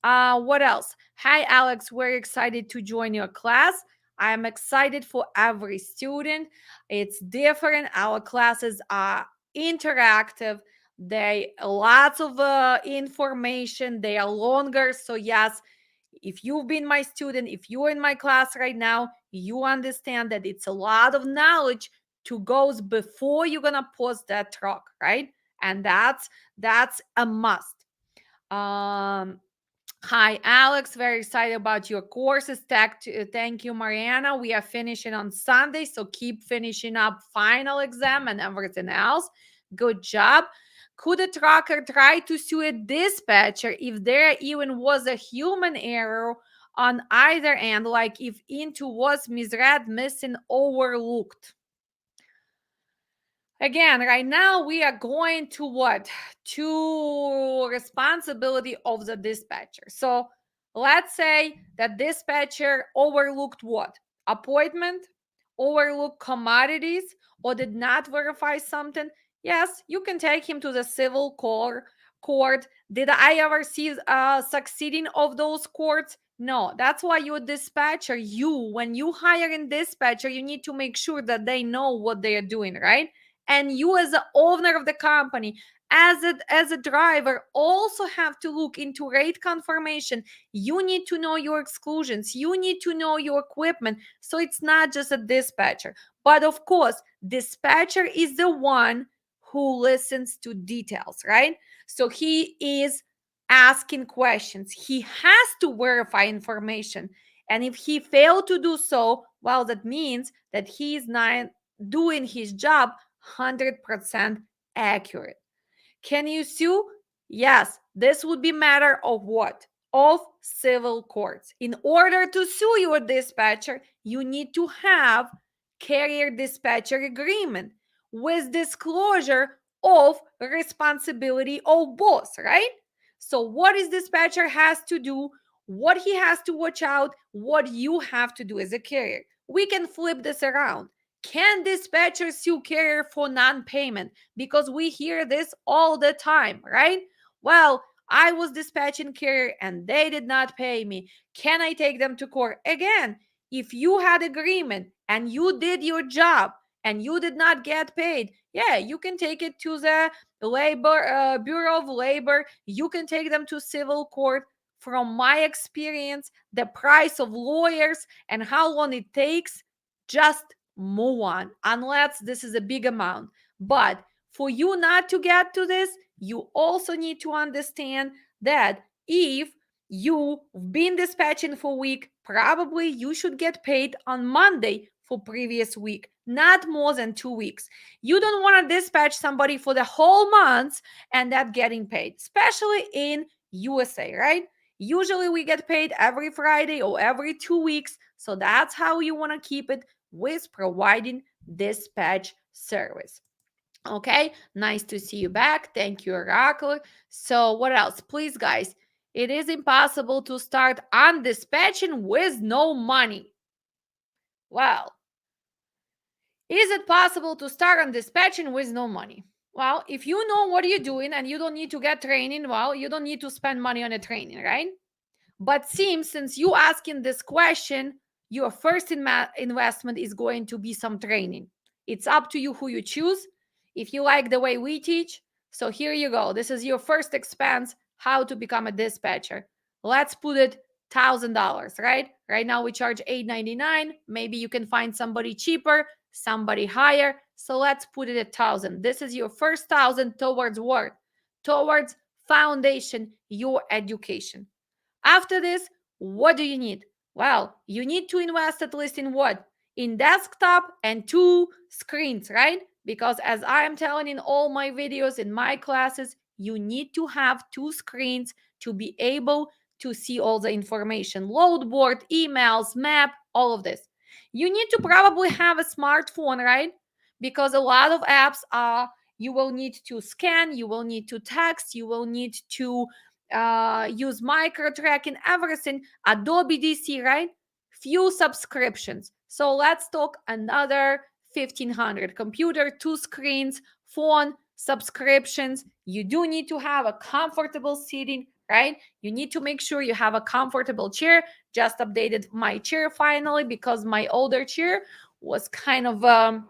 What else? Hi, Alex. We're excited to join your class. I am excited for every student. It's different. Our classes are interactive. They lots of information. They are longer. So yes, if you've been my student, if you're in my class right now, you understand that it's a lot of knowledge to goes before you're gonna post that truck, right? And that's a must. Um, Hi, Alex. Very excited about your courses. Thank you, Mariana. We are finishing on Sunday, so keep finishing up final exam and everything else. Good job. Could a trucker try to sue a dispatcher if there even was a human error on either end, like if into was misread, missing, overlooked? Again, right now we are going to what? To responsibility of the dispatcher. So let's say that dispatcher overlooked what? Appointment, overlooked commodities, or did not verify something. Yes, you can take him to the civil court. Did I ever see succeeding of those courts? No, that's why you're dispatcher. When you hire a dispatcher, you need to make sure that they know what they are doing, right? And you as the owner of the company, as a driver, also have to look into rate confirmation. You need to know your exclusions, you need to know your equipment. So it's not just a dispatcher, but of course dispatcher is the one who listens to details, right? So he is asking questions, he has to verify information. And if he failed to do so, well, that means that he is not doing his job 100% accurate. Can you sue? Yes, this would be matter of what? Of civil courts. In order to sue your dispatcher, you need to have carrier dispatcher agreement with disclosure of responsibility of both, right? So what is dispatcher has to do, what he has to watch out, what you have to do as a carrier. We can flip this around. Can dispatcher sue carrier for non-payment? Because we hear this all the time, right? Well, I was dispatching carrier and they did not pay me. Can I take them to court? Again, if you had agreement and you did your job and you did not get paid, yeah, you can take it to the labor Bureau of Labor. You can take them to civil court. from my experience, the price of lawyers and how long it takes, just move on, unless this is a big amount. But for you not to get to this, you also need to understand that if you've been dispatching for a week, probably you should get paid on Monday for previous week, not more than 2 weeks. You don't want to dispatch somebody for the whole month and not getting paid, especially in USA, right? Usually we get paid every Friday or every 2 weeks. So that's how you want to keep it with providing dispatch service. Okay, nice to see you back. Thank you, Oracle. So, what else? Please, guys, it is impossible to start on dispatching with no money. Well, is it possible to start on dispatching with no money? Well, if you know what you're doing and you don't need to get training, well, you don't need to spend money on a training, right? But seems since you asking this question, your first investment is going to be some training. It's up to you who you choose. If you like the way we teach, so here you go. This is your first expense, how to become a dispatcher. Let's put it $1,000, right? Right now we charge $899. Maybe you can find somebody cheaper, somebody higher. So let's put it at 1,000. This is your first 1,000 towards what? Towards foundation, your education. After this, what do you need? Well, you need to invest at least in what? In desktop and 2 screens, right? Because as I am telling in all my videos, in my classes, you need to have 2 screens to be able to see all the information. Load board, emails, map, all of this. You need to probably have a smartphone, right? Because a lot of apps are, you will need to scan, you will need to text, you will need to use micro tracking, everything. Adobe DC, right? Few subscriptions. So let's talk another 1,500. Computer, 2 screens, phone, subscriptions. You do need to have a comfortable seating, right? You need to make sure you have a comfortable chair. Just updated my chair finally because my older chair was kind of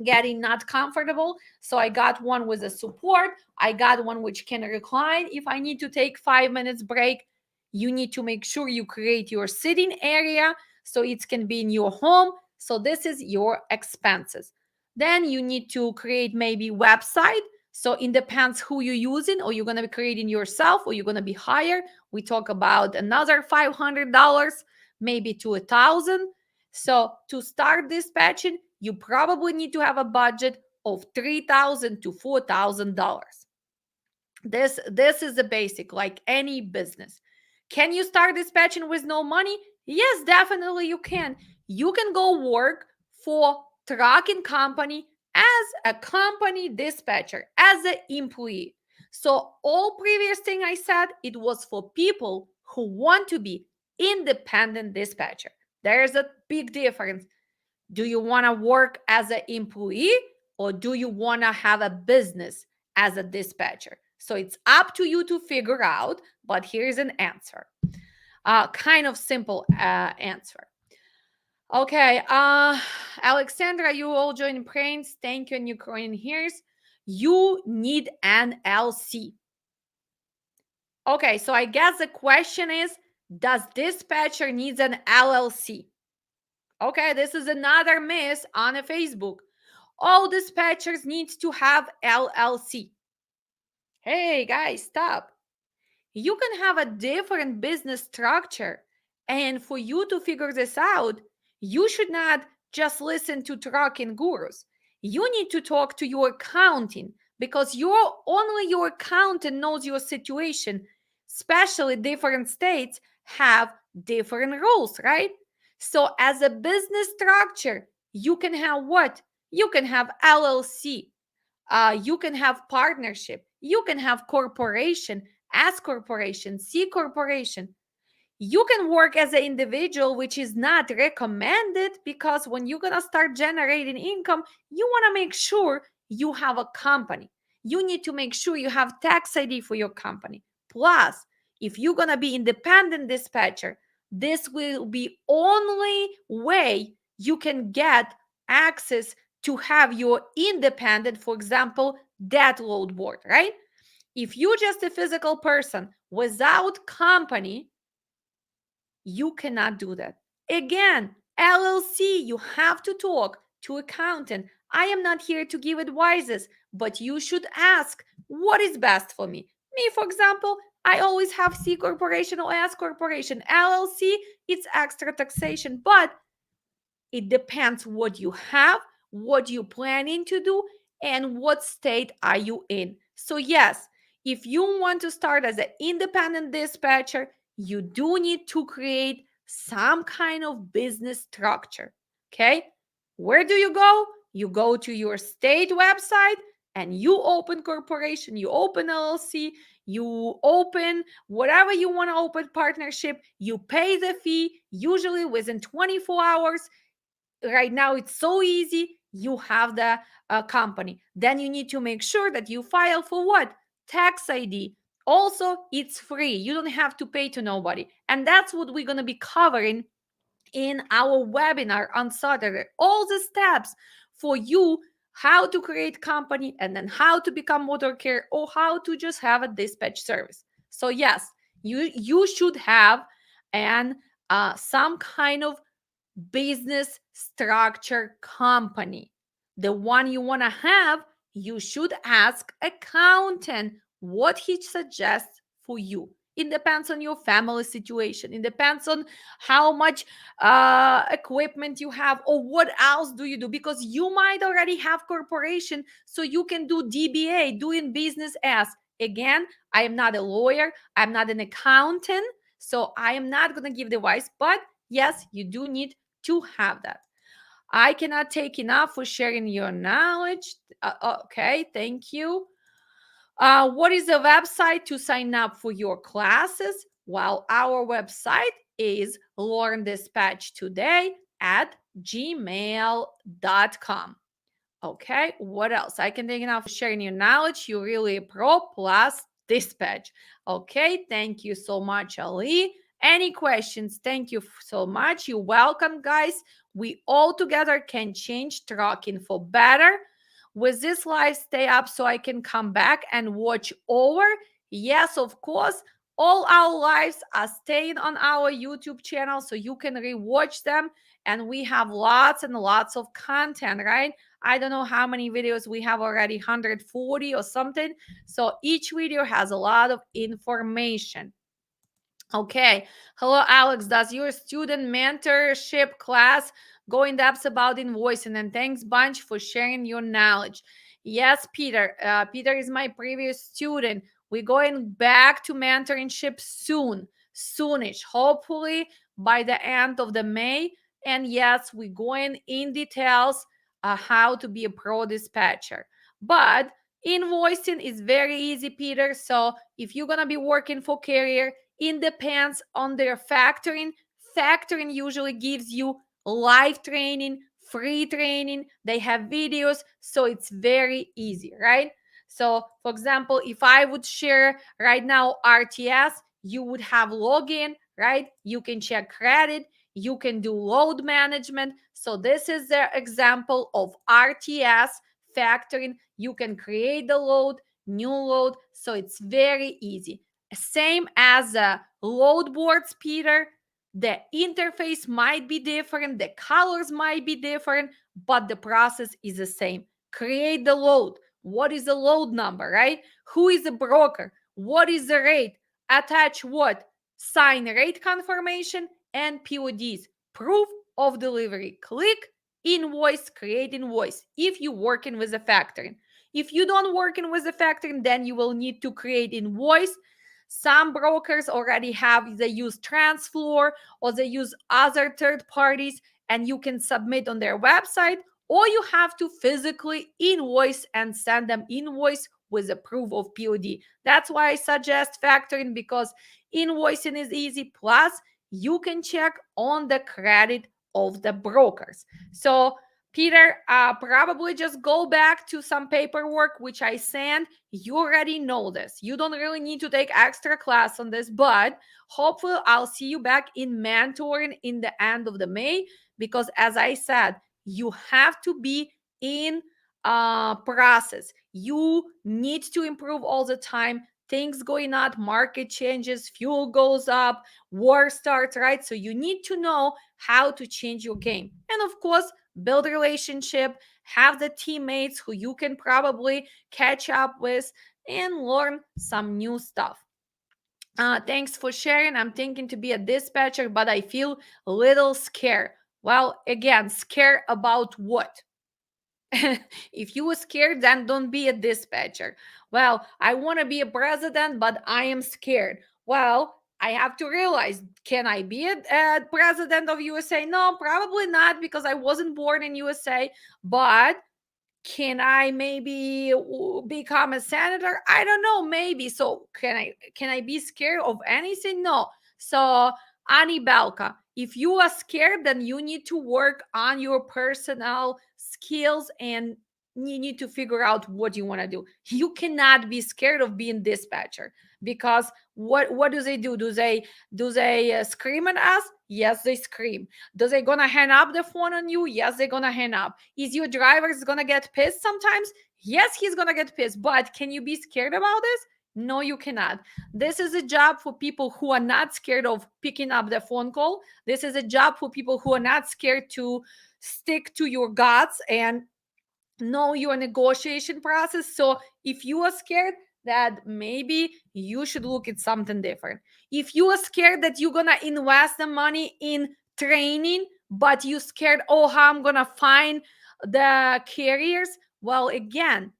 getting not comfortable. So I got one with a support. I got one which can recline if I need to take 5 minutes break. You need to make sure you create your sitting area so it can be in your home. So this is your expenses. Then you need to create maybe website. So it depends who you're using, or you're going to be creating yourself, or you're going to be higher. We talk about another $500, maybe to 1,000. So to start dispatching, you probably need to have a budget of $3,000 to $4,000. This is the basic, like any business. Can you start dispatching with no money? Yes, definitely you can. You can go work for trucking company as a company dispatcher, as an employee. So all previous thing I said, it was for people who want to be independent dispatcher. There's a big difference. Do you want to work as an employee, or do you want to have a business as a dispatcher? So it's up to you to figure out, but here's an answer. Kind of simple answer. Okay, Alexandra, you all join Brains. Thank you, and Ukrainian hears. You need an LC. Okay, so I guess the question is, does dispatcher needs an LLC? Okay, this is another myth on a Facebook. All dispatchers need to have LLC. Hey guys, stop. You can have a different business structure. And for you to figure this out, you should not just listen to trucking gurus. You need to talk to your accountant, because only your accountant knows your situation. Especially different states have different rules, right? So as a business structure, you can have what? You can have LLC. You can have partnership. You can have corporation, S corporation, C corporation. You can work as an individual, which is not recommended, because when you're going to start generating income, you want to make sure you have a company. You need to make sure you have tax ID for your company. Plus, if you're going to be independent dispatcher, this will be only way you can get access to have your independent, for example, debt load board, right? If you're just a physical person without company, you cannot do that. Again, LLC, you have to talk to accountant. I am not here to give advices, but you should ask what is best for me. Me, for example, I always have C corporation or S corporation. LLC, it's extra taxation, but it depends what you have, what you're planning to do, and what state are you in. So yes, if you want to start as an independent dispatcher, you do need to create some kind of business structure. Okay? Where do you go? You go to your state website and you open corporation, you open LLC, you open whatever you want to open partnership, you pay the fee, usually within 24 hours. Right now it's so easy. You have the company, then you need to make sure that you file for what? Tax ID. Also, it's free, you don't have to pay to nobody, and that's what we're going to be covering in our webinar on Saturday. All the steps for you, how to create company, and then how to become motor care, or how to just have a dispatch service. So yes, you should have and some kind of business structure company. The one you want to have, you should ask accountant what he suggests for you. It depends on your family situation. It depends on how much equipment you have, or what else do you do, because you might already have corporation, so you can do DBA, doing business as. Again, I am not a lawyer, I'm not an accountant, so I am not going to give the advice, but yes, you do need to have that. I cannot take enough for sharing your knowledge. Okay, thank you. What is the website to sign up for your classes? Well, our website is Learn Dispatch Today at gmail.com. Okay, what else? I can thank you now for sharing your knowledge. You're really a pro plus dispatch. Okay, thank you so much, Ali. Any questions? Thank you so much. You're welcome, guys. We all together can change trucking for better. With this live, stay up so I can come back and watch over. Yes, of course. All our lives are staying on our YouTube channel so you can rewatch them. And we have lots and lots of content, right? I don't know how many videos we have already, 140 or something. So each video has a lot of information. Okay. Hello, Alex. Does your student mentorship class go in depth about invoicing? And thanks, bunch, for sharing your knowledge. Yes, Peter. Peter is my previous student. We're going back to mentorship soon, soonish, hopefully by the end of the May. And yes, we're going in details how to be a pro dispatcher. But invoicing is very easy, Peter. So if you're gonna be working for carrier, it depends on their factoring. Factoring usually gives you live training, free training. They have videos, so it's very easy, right? So, for example, if I would share right now RTS, you would have login, right? You can check credit, you can do load management. So, this is the example of RTS factoring. You can create the load, new load. So, it's very easy. Same as load boards, Peter. The interface might be different, the colors might be different, but the process is the same. Create the load. What is the load number, right? Who is the broker? What is the rate? Attach what? Sign rate confirmation and PODs, proof of delivery. Click invoice, create invoice if you're working with a factoring. If you don't working with a factoring, then you will need to create invoice. Some brokers already have, they use Transfloor or they use other third parties, and you can submit on their website, or you have to physically invoice and send them invoice with a proof of POD. That's why I suggest factoring, because invoicing is easy. Plus, you can check on the credit of the brokers. So Peter, probably just go back to some paperwork which I sent. You already know this. You don't really need to take extra class on this, but hopefully I'll see you back in mentoring in the end of the May, because as I said, you have to be in process. You need to improve all the time. Things going on, market changes, fuel goes up, war starts, right? So you need to know how to change your game. And of course, build a relationship, have the teammates who you can probably catch up with and learn some new stuff. Thanks for sharing. I'm thinking to be a dispatcher, but I feel a little scared. Well, again, scared about what? If you were scared, then don't be a dispatcher. Well, I want to be a president, but I am scared. Well, I have to realize, can I be a president of USA? No, probably not, because I wasn't born in USA. But can I maybe become a senator? I don't know, maybe. So can I be scared of anything? No. So Ani Belka, if you are scared, then you need to work on your personal skills and you need to figure out what you want to do. You cannot be scared of being dispatcher, because what do they do? Do they scream at us? Yes, they scream. Do they gonna hang up the phone on you? Yes, they're gonna hang up. Is your driver gonna get pissed sometimes? Yes, he's gonna get pissed. But can you be scared about this? No, you cannot. This is a job for people who are not scared of picking up the phone call. This is a job for people who are not scared to stick to your guts and know your negotiation process. So if you are scared, that maybe you should look at something different. If you are scared that you're gonna invest the money in training, but you scared, oh, how I'm gonna find the carriers, well, again,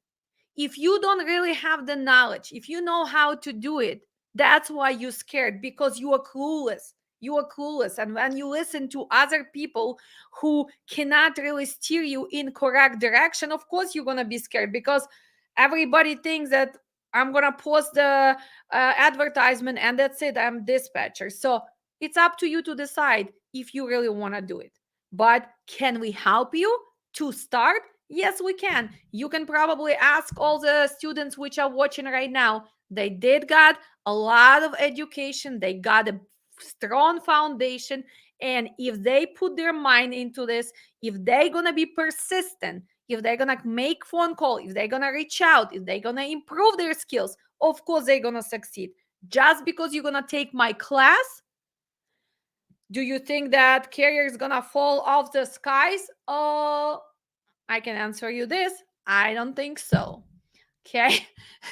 if you don't really have the knowledge, if you know how to do it, that's why you're scared, because you are clueless. You are clueless. And when you listen to other people who cannot really steer you in correct direction, of course you're going to be scared, because everybody thinks that I'm going to post the advertisement and that's it, I'm dispatcher. So it's up to you to decide if you really want to do it. But can we help you to start? Yes, we can. You can probably ask all the students which are watching right now. They did got a lot of education. They got a strong foundation. And if they put their mind into this, if they're gonna be persistent, if they're gonna make phone call, if they're gonna reach out, if they're gonna improve their skills, of course they're gonna succeed. Just because you're gonna take my class, do you think that career is gonna fall off the skies? I can answer you this. I don't think so. Okay.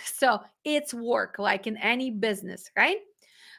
So it's work like in any business, right?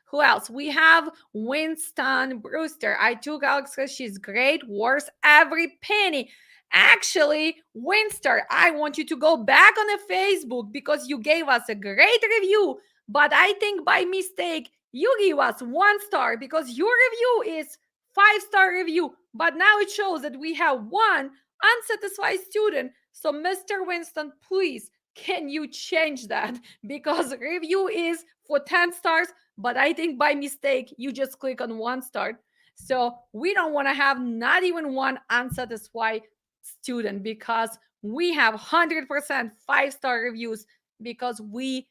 Who else? We have Winston Brewster. I took Alex because she's great, worth every penny. Actually, Winston, I want you to go back on the Facebook because you gave us a great review. But I think by mistake, you gave us 1 star because your review is 5-star review. But now it shows that we have one unsatisfied student. So, Mr. Winston, please, can you change that? Because review is for 10 stars, but I think by mistake you just click on 1 star. So we don't want to have not even one unsatisfied student, because we have 100% 5-star reviews, because we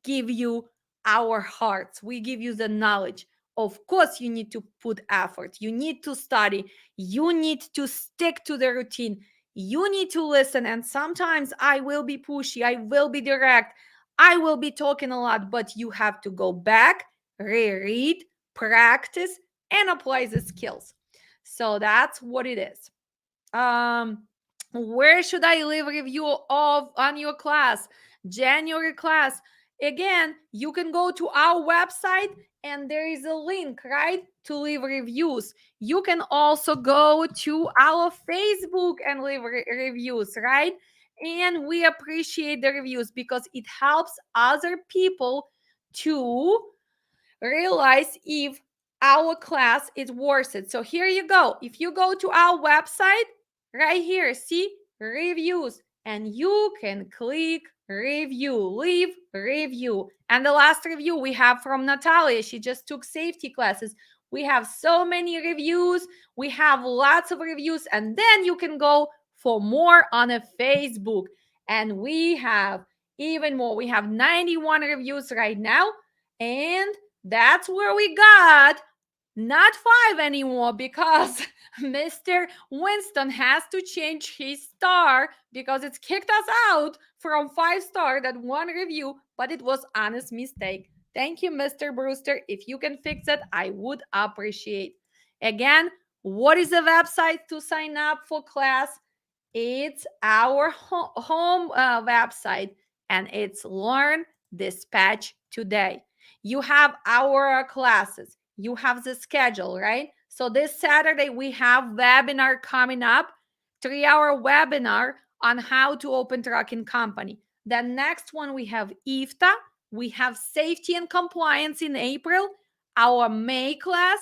give you our hearts, we give you the knowledge. Of course you need to put effort, you need to study, you need to stick to the routine, you need to listen. And sometimes I will be pushy, I will be direct, I will be talking a lot, but you have to go back, reread, practice, and apply the skills. So that's what it is. Where should I leave review of on your class? January class. Again, you can go to our website and there is a link, right, to leave reviews. You can also go to our Facebook and leave reviews, right? And we appreciate the reviews because it helps other people to realize if our class is worth it. So here you go. If you go to our website, right here, see reviews, and you can click review, leave review. And the last review we have from Natalia. She just took safety classes. We have so many reviews. We have lots of reviews. And then you can go for more on a Facebook. And we have even more. We have 91 reviews right now. And that's where we got Not 5 anymore because Mr. Winston has to change his star because it's kicked us out from 5 star that one review, but it was honest mistake. Thank you, Mr. Brewster. If you can fix it, I would appreciate. Again, what is the website to sign up for class? It's our home website, and it's Learn Dispatch Today. You have our classes, you have the schedule, right? So this Saturday we have webinar coming up, 3-hour webinar on how to open trucking company. The next one we have IFTA, we have safety and compliance in April, our May class,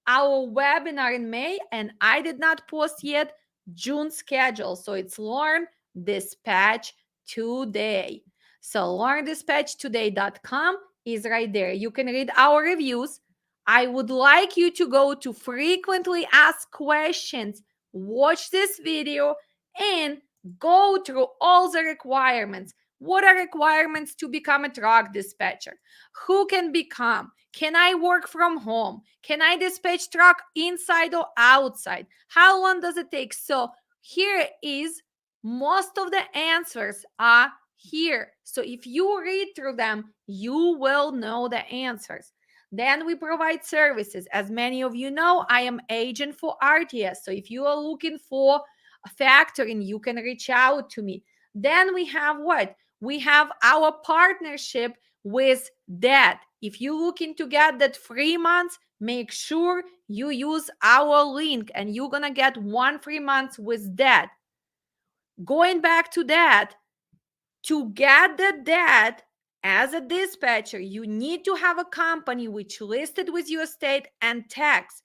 our webinar in May, and I did not post yet June schedule. So it's Learn Dispatch Today. So learndispatchtoday.com is right there. You can read our reviews. I would like you to go to frequently asked questions, watch this video, and go through all the requirements. What are requirements to become a truck dispatcher? Who can become? Can I work from home? Can I dispatch truck inside or outside? How long does it take? So here is most of the answers are here. So if you read through them, you will know the answers. Then we provide services. As many of you know, I am agent for RTS. So if you are looking for a factoring, you can reach out to me. Then we have what? We have our partnership with that. If you're looking to get that 3 months, make sure you use our link and you're gonna get 1 free month with that. Going back to that, to get the debt as a dispatcher, you need to have a company which listed with your state and tax,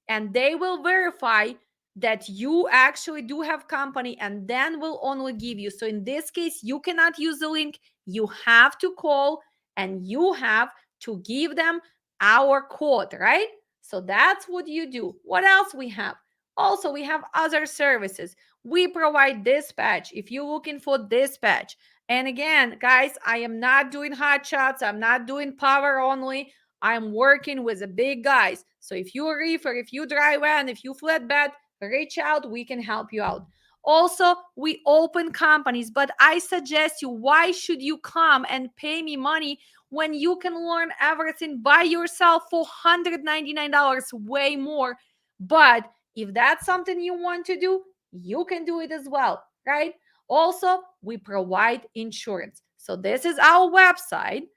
and they will verify that you actually do have company, and then will only give you. So in this case, you cannot use the link. You have to call and you have to give them our code, right? So that's what you do. What else we have? Also, we have other services. We provide dispatch. If you're looking for dispatch, and again, guys, I am not doing hot shots. I'm not doing power only. I'm working with the big guys. So if you're a reefer, if you dry van, if you flatbed, reach out. We can help you out. Also, we open companies, but I suggest you, why should you come and pay me money when you can learn everything by yourself for $199, way more? But if that's something you want to do, you can do it as well, right? Also, we provide insurance. So this is our website,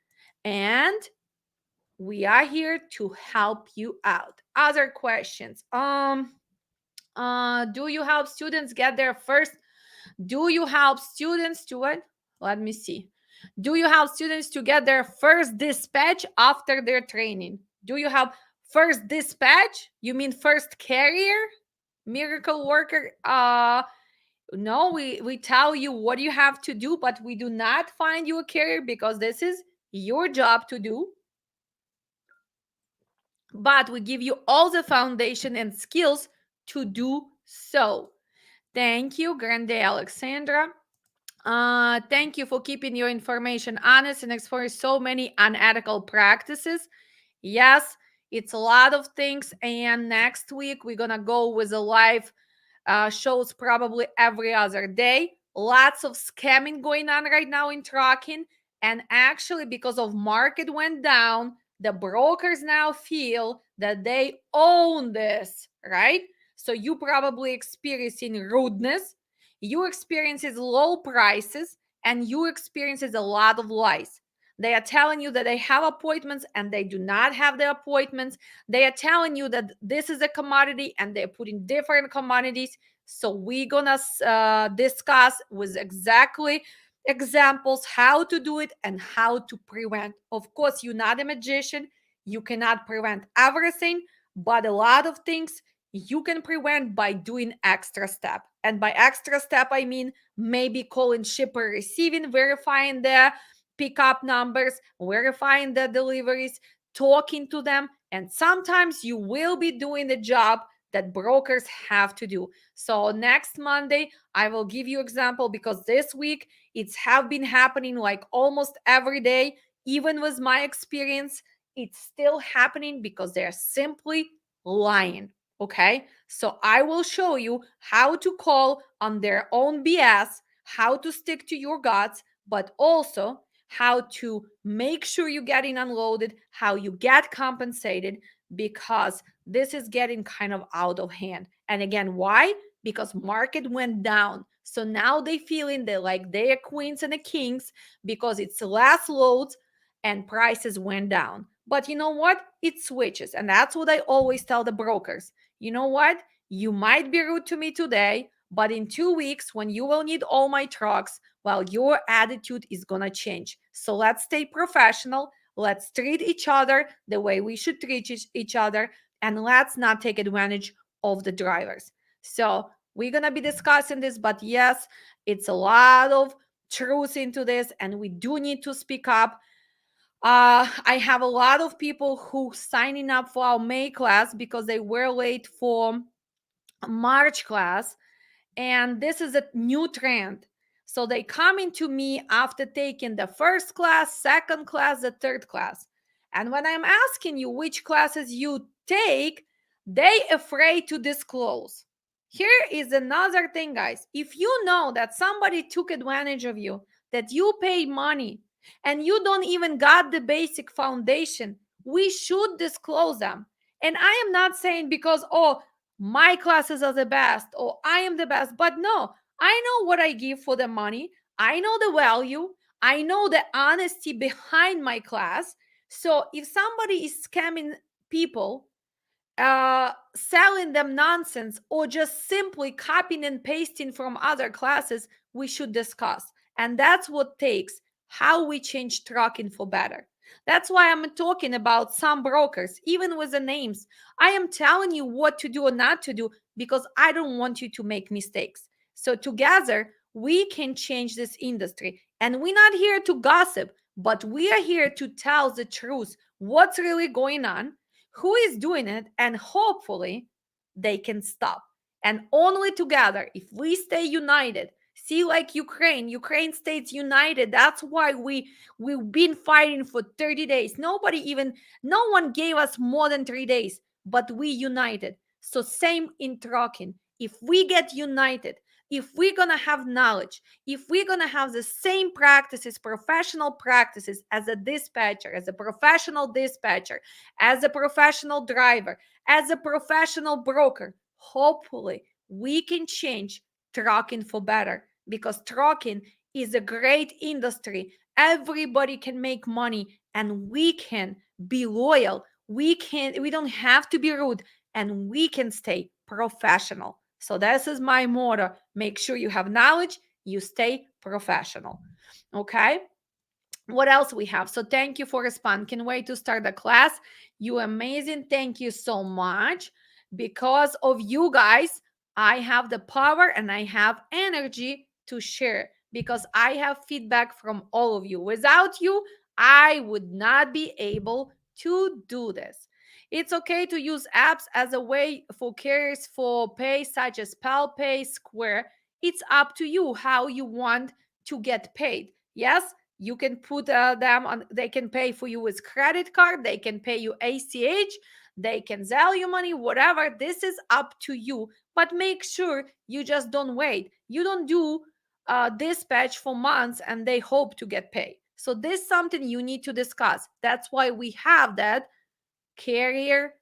and we are here to help you out. Other questions? Do you help students get their first? Do you help students to what? Let me see. Do you help students to get their first dispatch after their training? Do you have first dispatch? You mean first carrier? Miracle worker? No, we tell you what you have to do, but we do not find you a carrier because this is your job to do. But we give you all the foundation and skills to do so. Thank you, Grande Alexandra. Thank you for keeping your information honest and exploring so many unethical practices. Yes, it's a lot of things. And next week, we're going to go with a live shows probably every other day. Lots of scamming going on right now in trucking. And actually, because of market went down, the brokers now feel that they own this, right? So you probably experiencing rudeness, you experiences low prices, and you experiences a lot of lies. They are telling you that they have appointments and they do not have the appointments. They are telling you that this is a commodity and they're putting different commodities. So we're gonna discuss with exactly examples how to do it and how to prevent. Of course, you're not a magician. You cannot prevent everything, but a lot of things you can prevent by doing extra step. And by extra step, I mean maybe calling shipper receiving, verifying the pickup numbers, verifying the deliveries, talking to them, and sometimes you will be doing the job that brokers have to do. So next Monday, I will give you example because this week it's have been happening like almost every day. Even with my experience, it's still happening because they're simply lying. Okay, so I will show you how to call on their own BS, how to stick to your guts, but also how to make sure you're getting unloaded, how you get compensated, because this is getting kind of out of hand. And again, why? Because market went down. So now they feeling that like they are queens and the kings because it's less loads and prices went down. But you know what? It switches. And that's what I always tell the brokers. You know what? You might be rude to me today, but in 2 weeks, when you will need all my trucks, well, your attitude is going to change. So let's stay professional. Let's treat each other the way we should treat each other. And let's not take advantage of the drivers. So we're going to be discussing this, but yes, it's a lot of truth into this, and we do need to speak up. I have a lot of people who signing up for our May class because they were late for March class, and this is a new trend. So they coming to me after taking the first class, second class, the third class. And when I'm asking you which classes you take, they afraid to disclose. Here is another thing, guys. If you know that somebody took advantage of you, that you paid money, and you don't even got the basic foundation, we should disclose them. And I am not saying because, oh, my classes are the best or I am the best. But no, I know what I give for the money. I know the value. I know the honesty behind my class. So if somebody is scamming people, selling them nonsense, or just simply copying and pasting from other classes, we should discuss. And that's what takes how we change trucking for better. That's why I'm talking about some brokers, even with the names. I am telling you what to do or not to do because I don't want you to make mistakes. So, together, we can change this industry. And we're not here to gossip, but we are here to tell the truth, what's really going on, who is doing it, and hopefully they can stop. And only together, if we stay united, see, like Ukraine stays united. That's why we've been fighting for 30 days. No one gave us more than 3 days, but we united. So same in trucking. If we get united, if we're gonna have knowledge, if we're gonna have the same practices, professional practices, as a dispatcher, as a professional dispatcher, as a professional driver, as a professional broker, hopefully we can change trucking for better, because trucking is a great industry. Everybody can make money, and we can be loyal. We don't have to be rude, and we can stay professional. So this is my motto. Make sure you have knowledge, you stay professional. Okay? What else we have? So thank you for responding. Can't wait to start the class. You amazing. Thank you so much. Because of you guys, I have the power and I have energy to share, because I have feedback from all of you. Without you, I would not be able to do this. It's okay to use apps as a way for carriers for pay, such as PalPay, Square. It's up to you how you want to get paid. Yes, you can put them on. They can pay for you with credit card, they can pay you ACH, they can sell you money, whatever. This is up to you, but make sure you just don't wait. You don't do dispatch for months and they hope to get paid. So this is something you need to discuss. That's why we have that carrier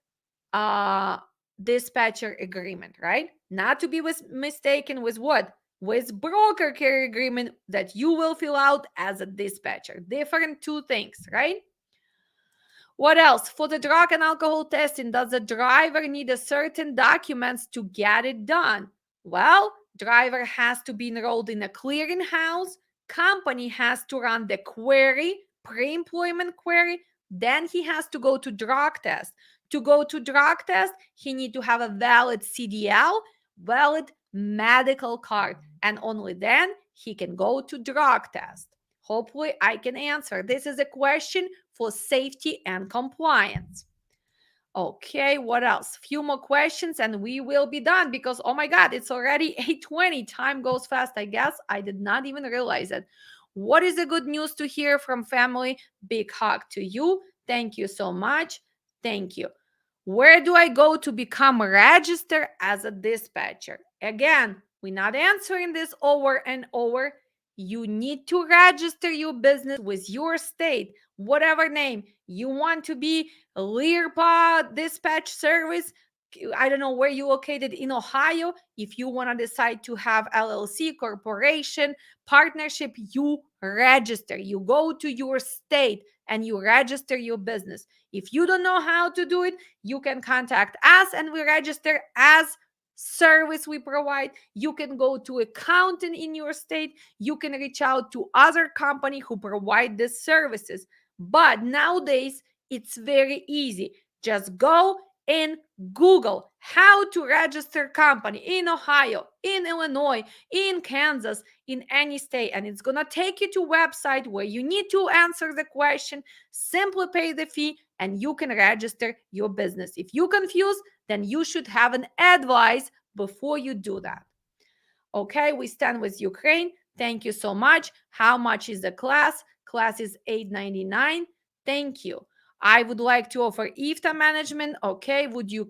uh dispatcher agreement, right? Not to be mistaken with what? With broker carrier agreement that you will fill out as a dispatcher. Different two things, right? What else? For the drug and alcohol testing, does the driver need a certain documents to get it done? Well, driver has to be enrolled in a clearinghouse. Company has to run the query, pre-employment query. Then he has to go to drug test. To go to drug test, he need to have a valid CDL, valid medical card, and only then he can go to drug test. Hopefully, I can answer. This is a question for safety and compliance. Okay, what else? Few more questions and we will be done, because oh my god, it's already 8:20. Time goes fast. I guess I did not even realize it. What is the good news to hear from family? Big hug to you. Thank you so much. Thank you. Where do I go to become registered as a dispatcher? Again, we're not answering this over and over. You need to register your business with your state, whatever name you want to be. Learpa Dispatch Service. I don't know where you're located in Ohio. If you want to decide to have LLC, corporation, partnership, you register. You go to your state and you register your business. If you don't know how to do it, you can contact us and we register as service we provide. You can go to accountant in your state. You can reach out to other company who provide these services. But nowadays it's very easy. Just go and Google how to register company in Ohio, in Illinois, in Kansas, in any state, and it's gonna take you to website where you need to answer the question, simply pay the fee, and you can register your business. If you're confused, then you should have an advice before you do that. Okay, we stand with Ukraine. Thank you so much. How much is the class? Class is $8.99. Thank you. I would like to offer IFTA management. Okay, would your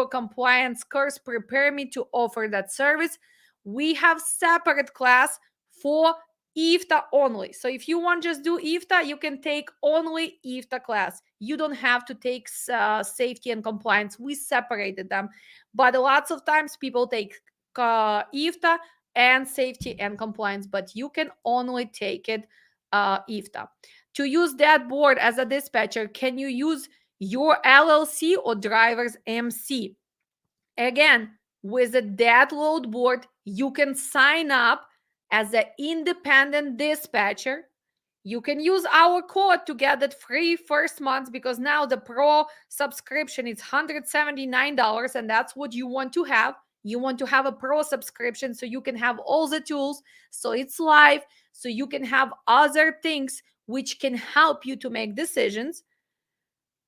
compliance course prepare me to offer that service? We have separate class for IFTA only. So if you want just do IFTA, you can take only IFTA class. You don't have to take safety and compliance. We separated them. But lots of times people take IFTA and safety and compliance, but you can only take it IFTA. To use that board as a dispatcher, can you use your LLC or driver's MC? Again, with a that load board, you can sign up as an independent dispatcher. You can use our code to get that free first month, because now the pro subscription is $179, and that's what you want to have. You want to have a pro subscription so you can have all the tools, so it's live, so you can have other things which can help you to make decisions.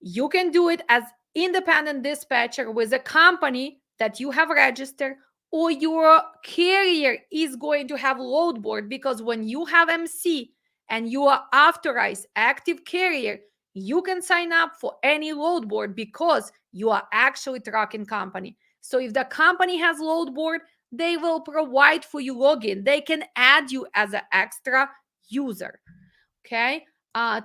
You can do it as independent dispatcher with a company that you have registered, or your carrier is going to have load board, because when you have MC and you are authorized active carrier, you can sign up for any load board because you are actually trucking company. So if the company has load board, they will provide for you login. They can add you as an extra user. Okay.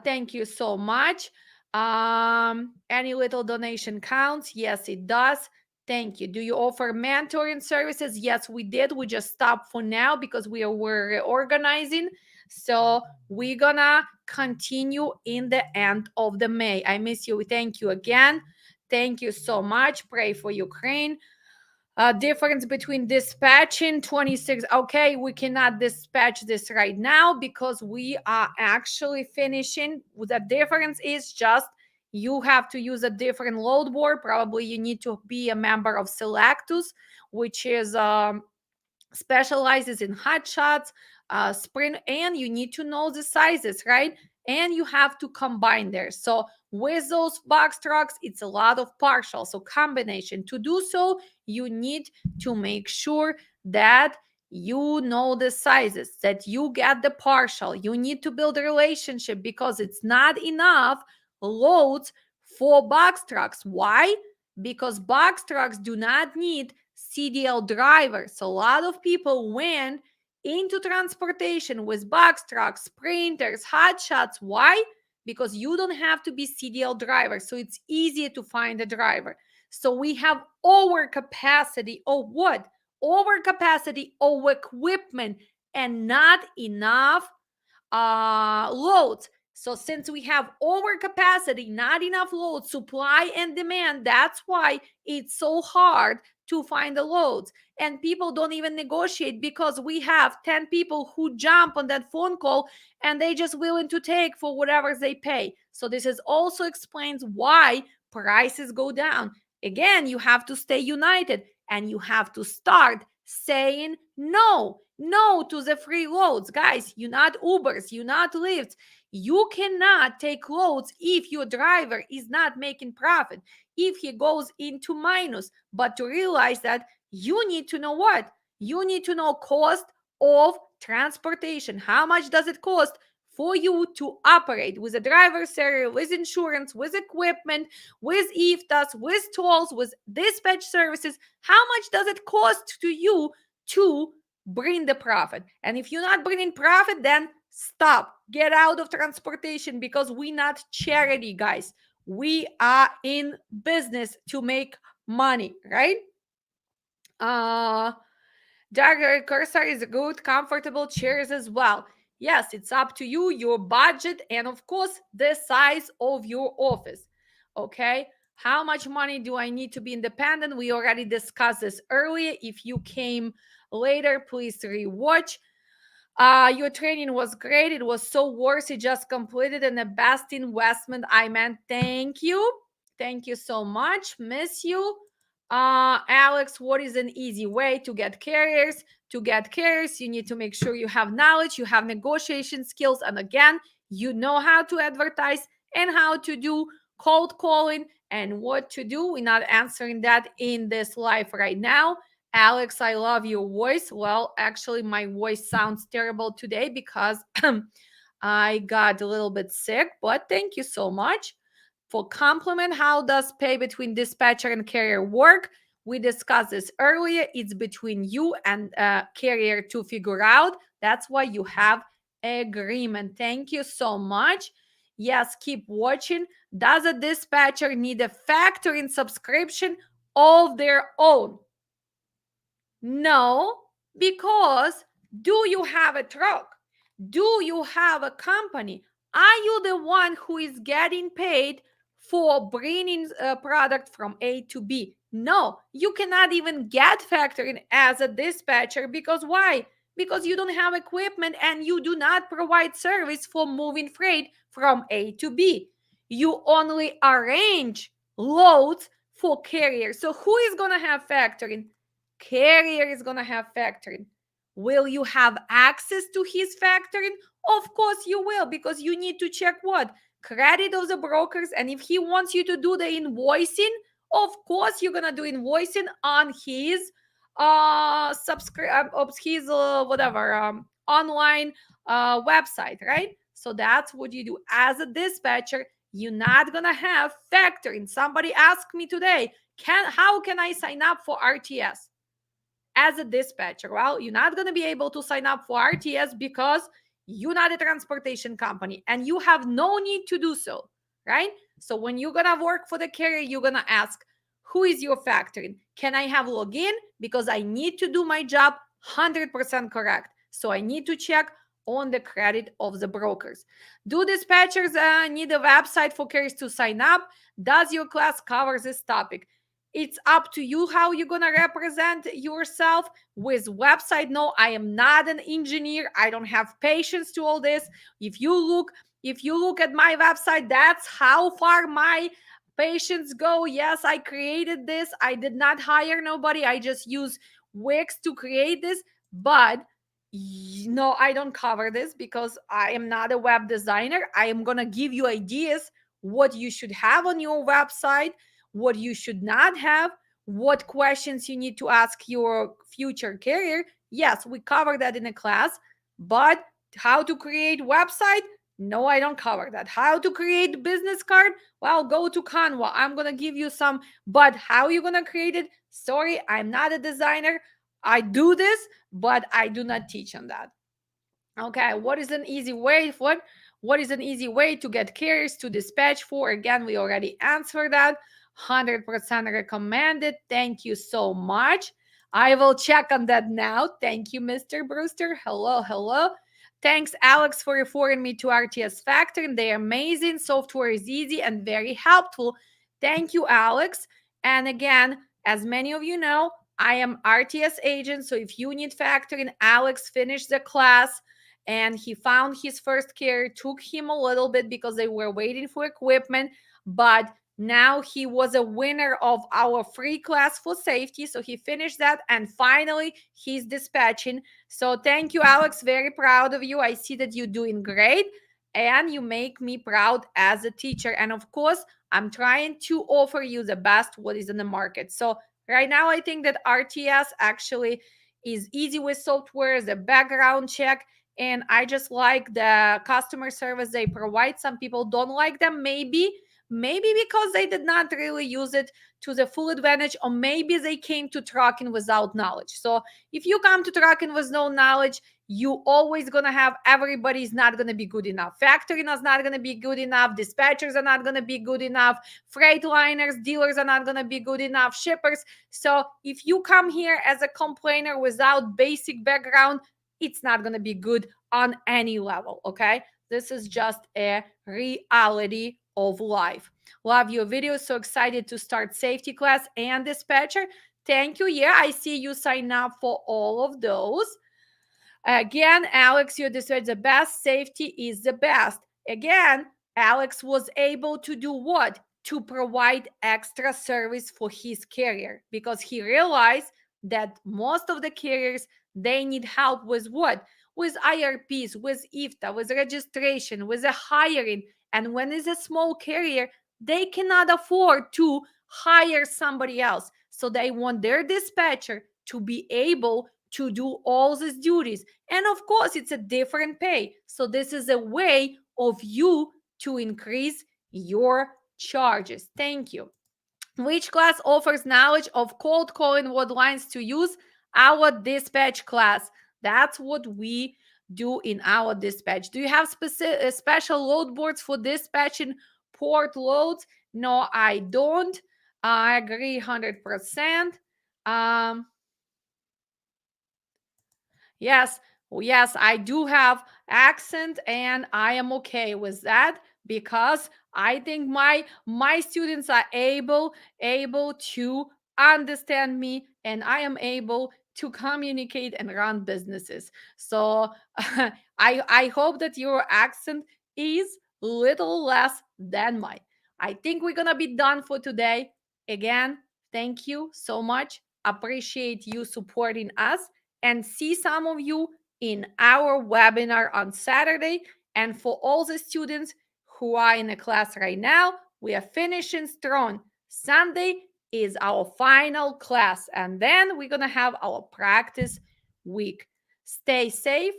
Thank you so much. Any little donation counts? Yes, it does. Thank you. Do you offer mentoring services? Yes, we did. We just stopped for now because were reorganizing. So we're gonna continue in the end of the May. I miss you. Thank you again. Thank you so much. Pray for Ukraine. Difference between dispatching 26. Okay, we cannot dispatch this right now because we are actually finishing. The difference is just you have to use a different load board. Probably you need to be a member of Selectus, which is specializes in hot shots, sprint, and you need to know the sizes, right? And you have to combine there. So with those box trucks, it's a lot of partial. So combination. To do so, you need to make sure that you know the sizes, that you get the partial. You need to build a relationship because it's not enough loads for box trucks. Why? Because box trucks do not need CDL drivers. So a lot of people went into transportation with box trucks, sprinters, hot shots. Why? Because you don't have to be CDL driver. So it's easier to find a driver. So we have overcapacity of what? Overcapacity of equipment and not enough loads. So since we have overcapacity, not enough load, supply and demand, that's why it's so hard to find the loads. And people don't even negotiate because we have 10 people who jump on that phone call and they just willing to take for whatever they pay. So this is also explains why prices go down. Again, you have to stay united and you have to start saying no to the free loads. Guys, you're not Ubers, you're not Lyfts. You cannot take loads if your driver is not making profit, if he goes into minus. But to realize that, you need to know what? You need to know cost of transportation. How much does it cost for you to operate with a driver's area, with insurance, with equipment, with EFTAS, with tolls, with dispatch services. How much does it cost to you to bring the profit? And if you're not bringing profit, then stop, get out of transportation, because we're not charity, guys. We are in business to make money, right? uh Dark cursor is good, comfortable chairs as well. Yes, it's up to you, your budget, and of course, the size of your office. Okay. How much money do I need to be independent? We already discussed this earlier. If you came later, please rewatch. Your training was great. It was so worth it. Just completed and the best investment. I meant thank you. Thank you so much. Miss you. Alex, what is an easy way to get carriers? To get carriers, you need to make sure you have knowledge, you have negotiation skills, and again, you know how to advertise and how to do cold calling and what to do. We're not answering that in this live right now. Alex, I love your voice. Well, actually, my voice sounds terrible today because I got a little bit sick, but thank you so much for compliment. How does pay between dispatcher and carrier work? We discussed this earlier. It's between you and carrier to figure out. That's why you have agreement. Thank you so much. Yes, keep watching. Does a dispatcher need a factoring subscription of their own? No, because do you have a truck? Do you have a company? Are you the one who is getting paid for bringing a product from A to B? No, you cannot even get factoring as a dispatcher because why? Because you don't have equipment and you do not provide service for moving freight from A to B. You only arrange loads for carriers. So who is going to have factoring? Carrier is going to have factoring. Will you have access to his factoring? Of course you will, because you need to check what? Credit of the brokers. And if he wants you to do the invoicing, of course you're going to do invoicing on his online website, right? So that's what you do as a dispatcher. You're not going to have factoring. Somebody asked me today, how can I sign up for RTS as a dispatcher? Well, you're not going to be able to sign up for RTS because you're not a transportation company and you have no need to do so, right? So when you're going to work for the carrier, you're going to ask, who is your factoring? Can I have login? Because I need to do my job 100% correct. So I need to check on the credit of the brokers. Do dispatchers need a website for carriers to sign up? Does your class cover this topic? It's up to you how you're going to represent yourself with website. No, I am not an engineer. I don't have patience to all this. If you look at my website, that's how far my patience go. Yes, I created this. I did not hire nobody. I just use Wix to create this. But no, I don't cover this because I am not a web designer. I am going to give you ideas what you should have on your website, what you should not have, what questions you need to ask your future carrier. Yes, we cover that in a class, but how to create website? No, I don't cover that. How to create business card? Well, go to Canva. I'm going to give you some, but how you going to create it? Sorry, I'm not a designer. I do this, but I do not teach on that. Okay, what is an easy way? What is an easy way to get carriers to dispatch for? Again, we already answered that. 100% recommended. Thank you so much. I will check on that now. Thank you, Mr. Brewster. Hello, hello. Thanks, Alex, for referring me to RTS Factoring. They're amazing. Software is easy and very helpful. Thank you, Alex. And again, as many of you know, I am RTS agent. So if you need factoring, Alex finished the class and he found his first carrier. Took him a little bit because they were waiting for equipment, but now he was a winner of our free class for safety. So he finished that and finally he's dispatching. So thank you, Alex. Very proud of you. I see that you're doing great and you make me proud as a teacher. And of course, I'm trying to offer you the best what is in the market. So right now, I think that RTS actually is easy with software, the background check, and I just like the customer service they provide. Some people don't like them, maybe because they did not really use it to the full advantage, or maybe they came to trucking without knowledge. So if you come to trucking with no knowledge, you always gonna have, everybody's not gonna be good enough. Factoring is not gonna be good enough. Dispatchers are not gonna be good enough. Freight liners, dealers are not gonna be good enough. Shippers. So if you come here as a complainer without basic background, it's not gonna be good on any level. Okay, this is just a reality of life. Love your video. So excited to start safety class and dispatcher. Thank you. Yeah, I see you sign up for all of those. Again, Alex, your dispatch, the best. Safety is the best. Again, Alex was able to do what? To provide extra service for his carrier, because he realized that most of the carriers, they need help with what? With IRPs, with IFTA, with registration, with the hiring. And when it's a small carrier, they cannot afford to hire somebody else. So they want their dispatcher to be able to do all these duties. And of course, it's a different pay. So this is a way of you to increase your charges. Thank you. Which class offers knowledge of cold calling, what lines to use? Our dispatch class. That's what we do in our dispatch. Do you have special load boards for dispatching port loads? No, I don't. I agree 100%. Yes, I do have accent, and I am okay with that, because I think my students are able to understand me, and I am able to communicate and run businesses. So I hope that your accent is little less than mine. I think we're gonna be done for today. Again, thank you so much. Appreciate you supporting us, and see some of you in our webinar on Saturday. And for all the students who are in the class right now, we are finishing strong. Sunday is our final class, and then we're gonna have our practice week. Stay safe.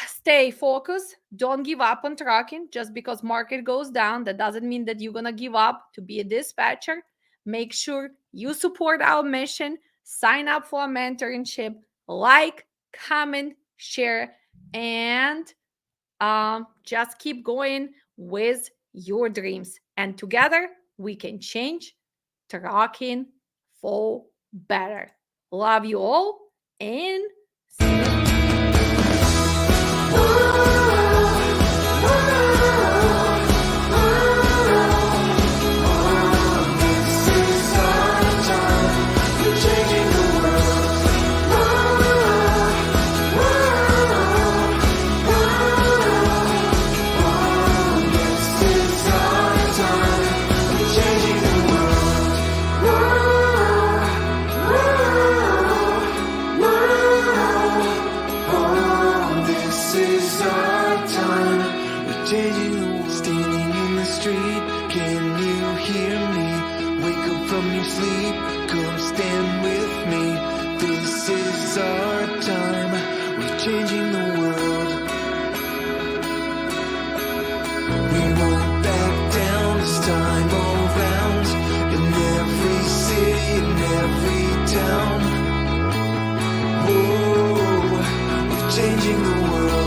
Stay focused. Don't give up on trucking. Just because market goes down, that doesn't mean that you're gonna give up to be a dispatcher. Make sure you support our mission. Sign up for a mentorship. Like, comment, share, and just keep going with your dreams. And together we can change trucking for better. Love you all, and see you. Changing the world.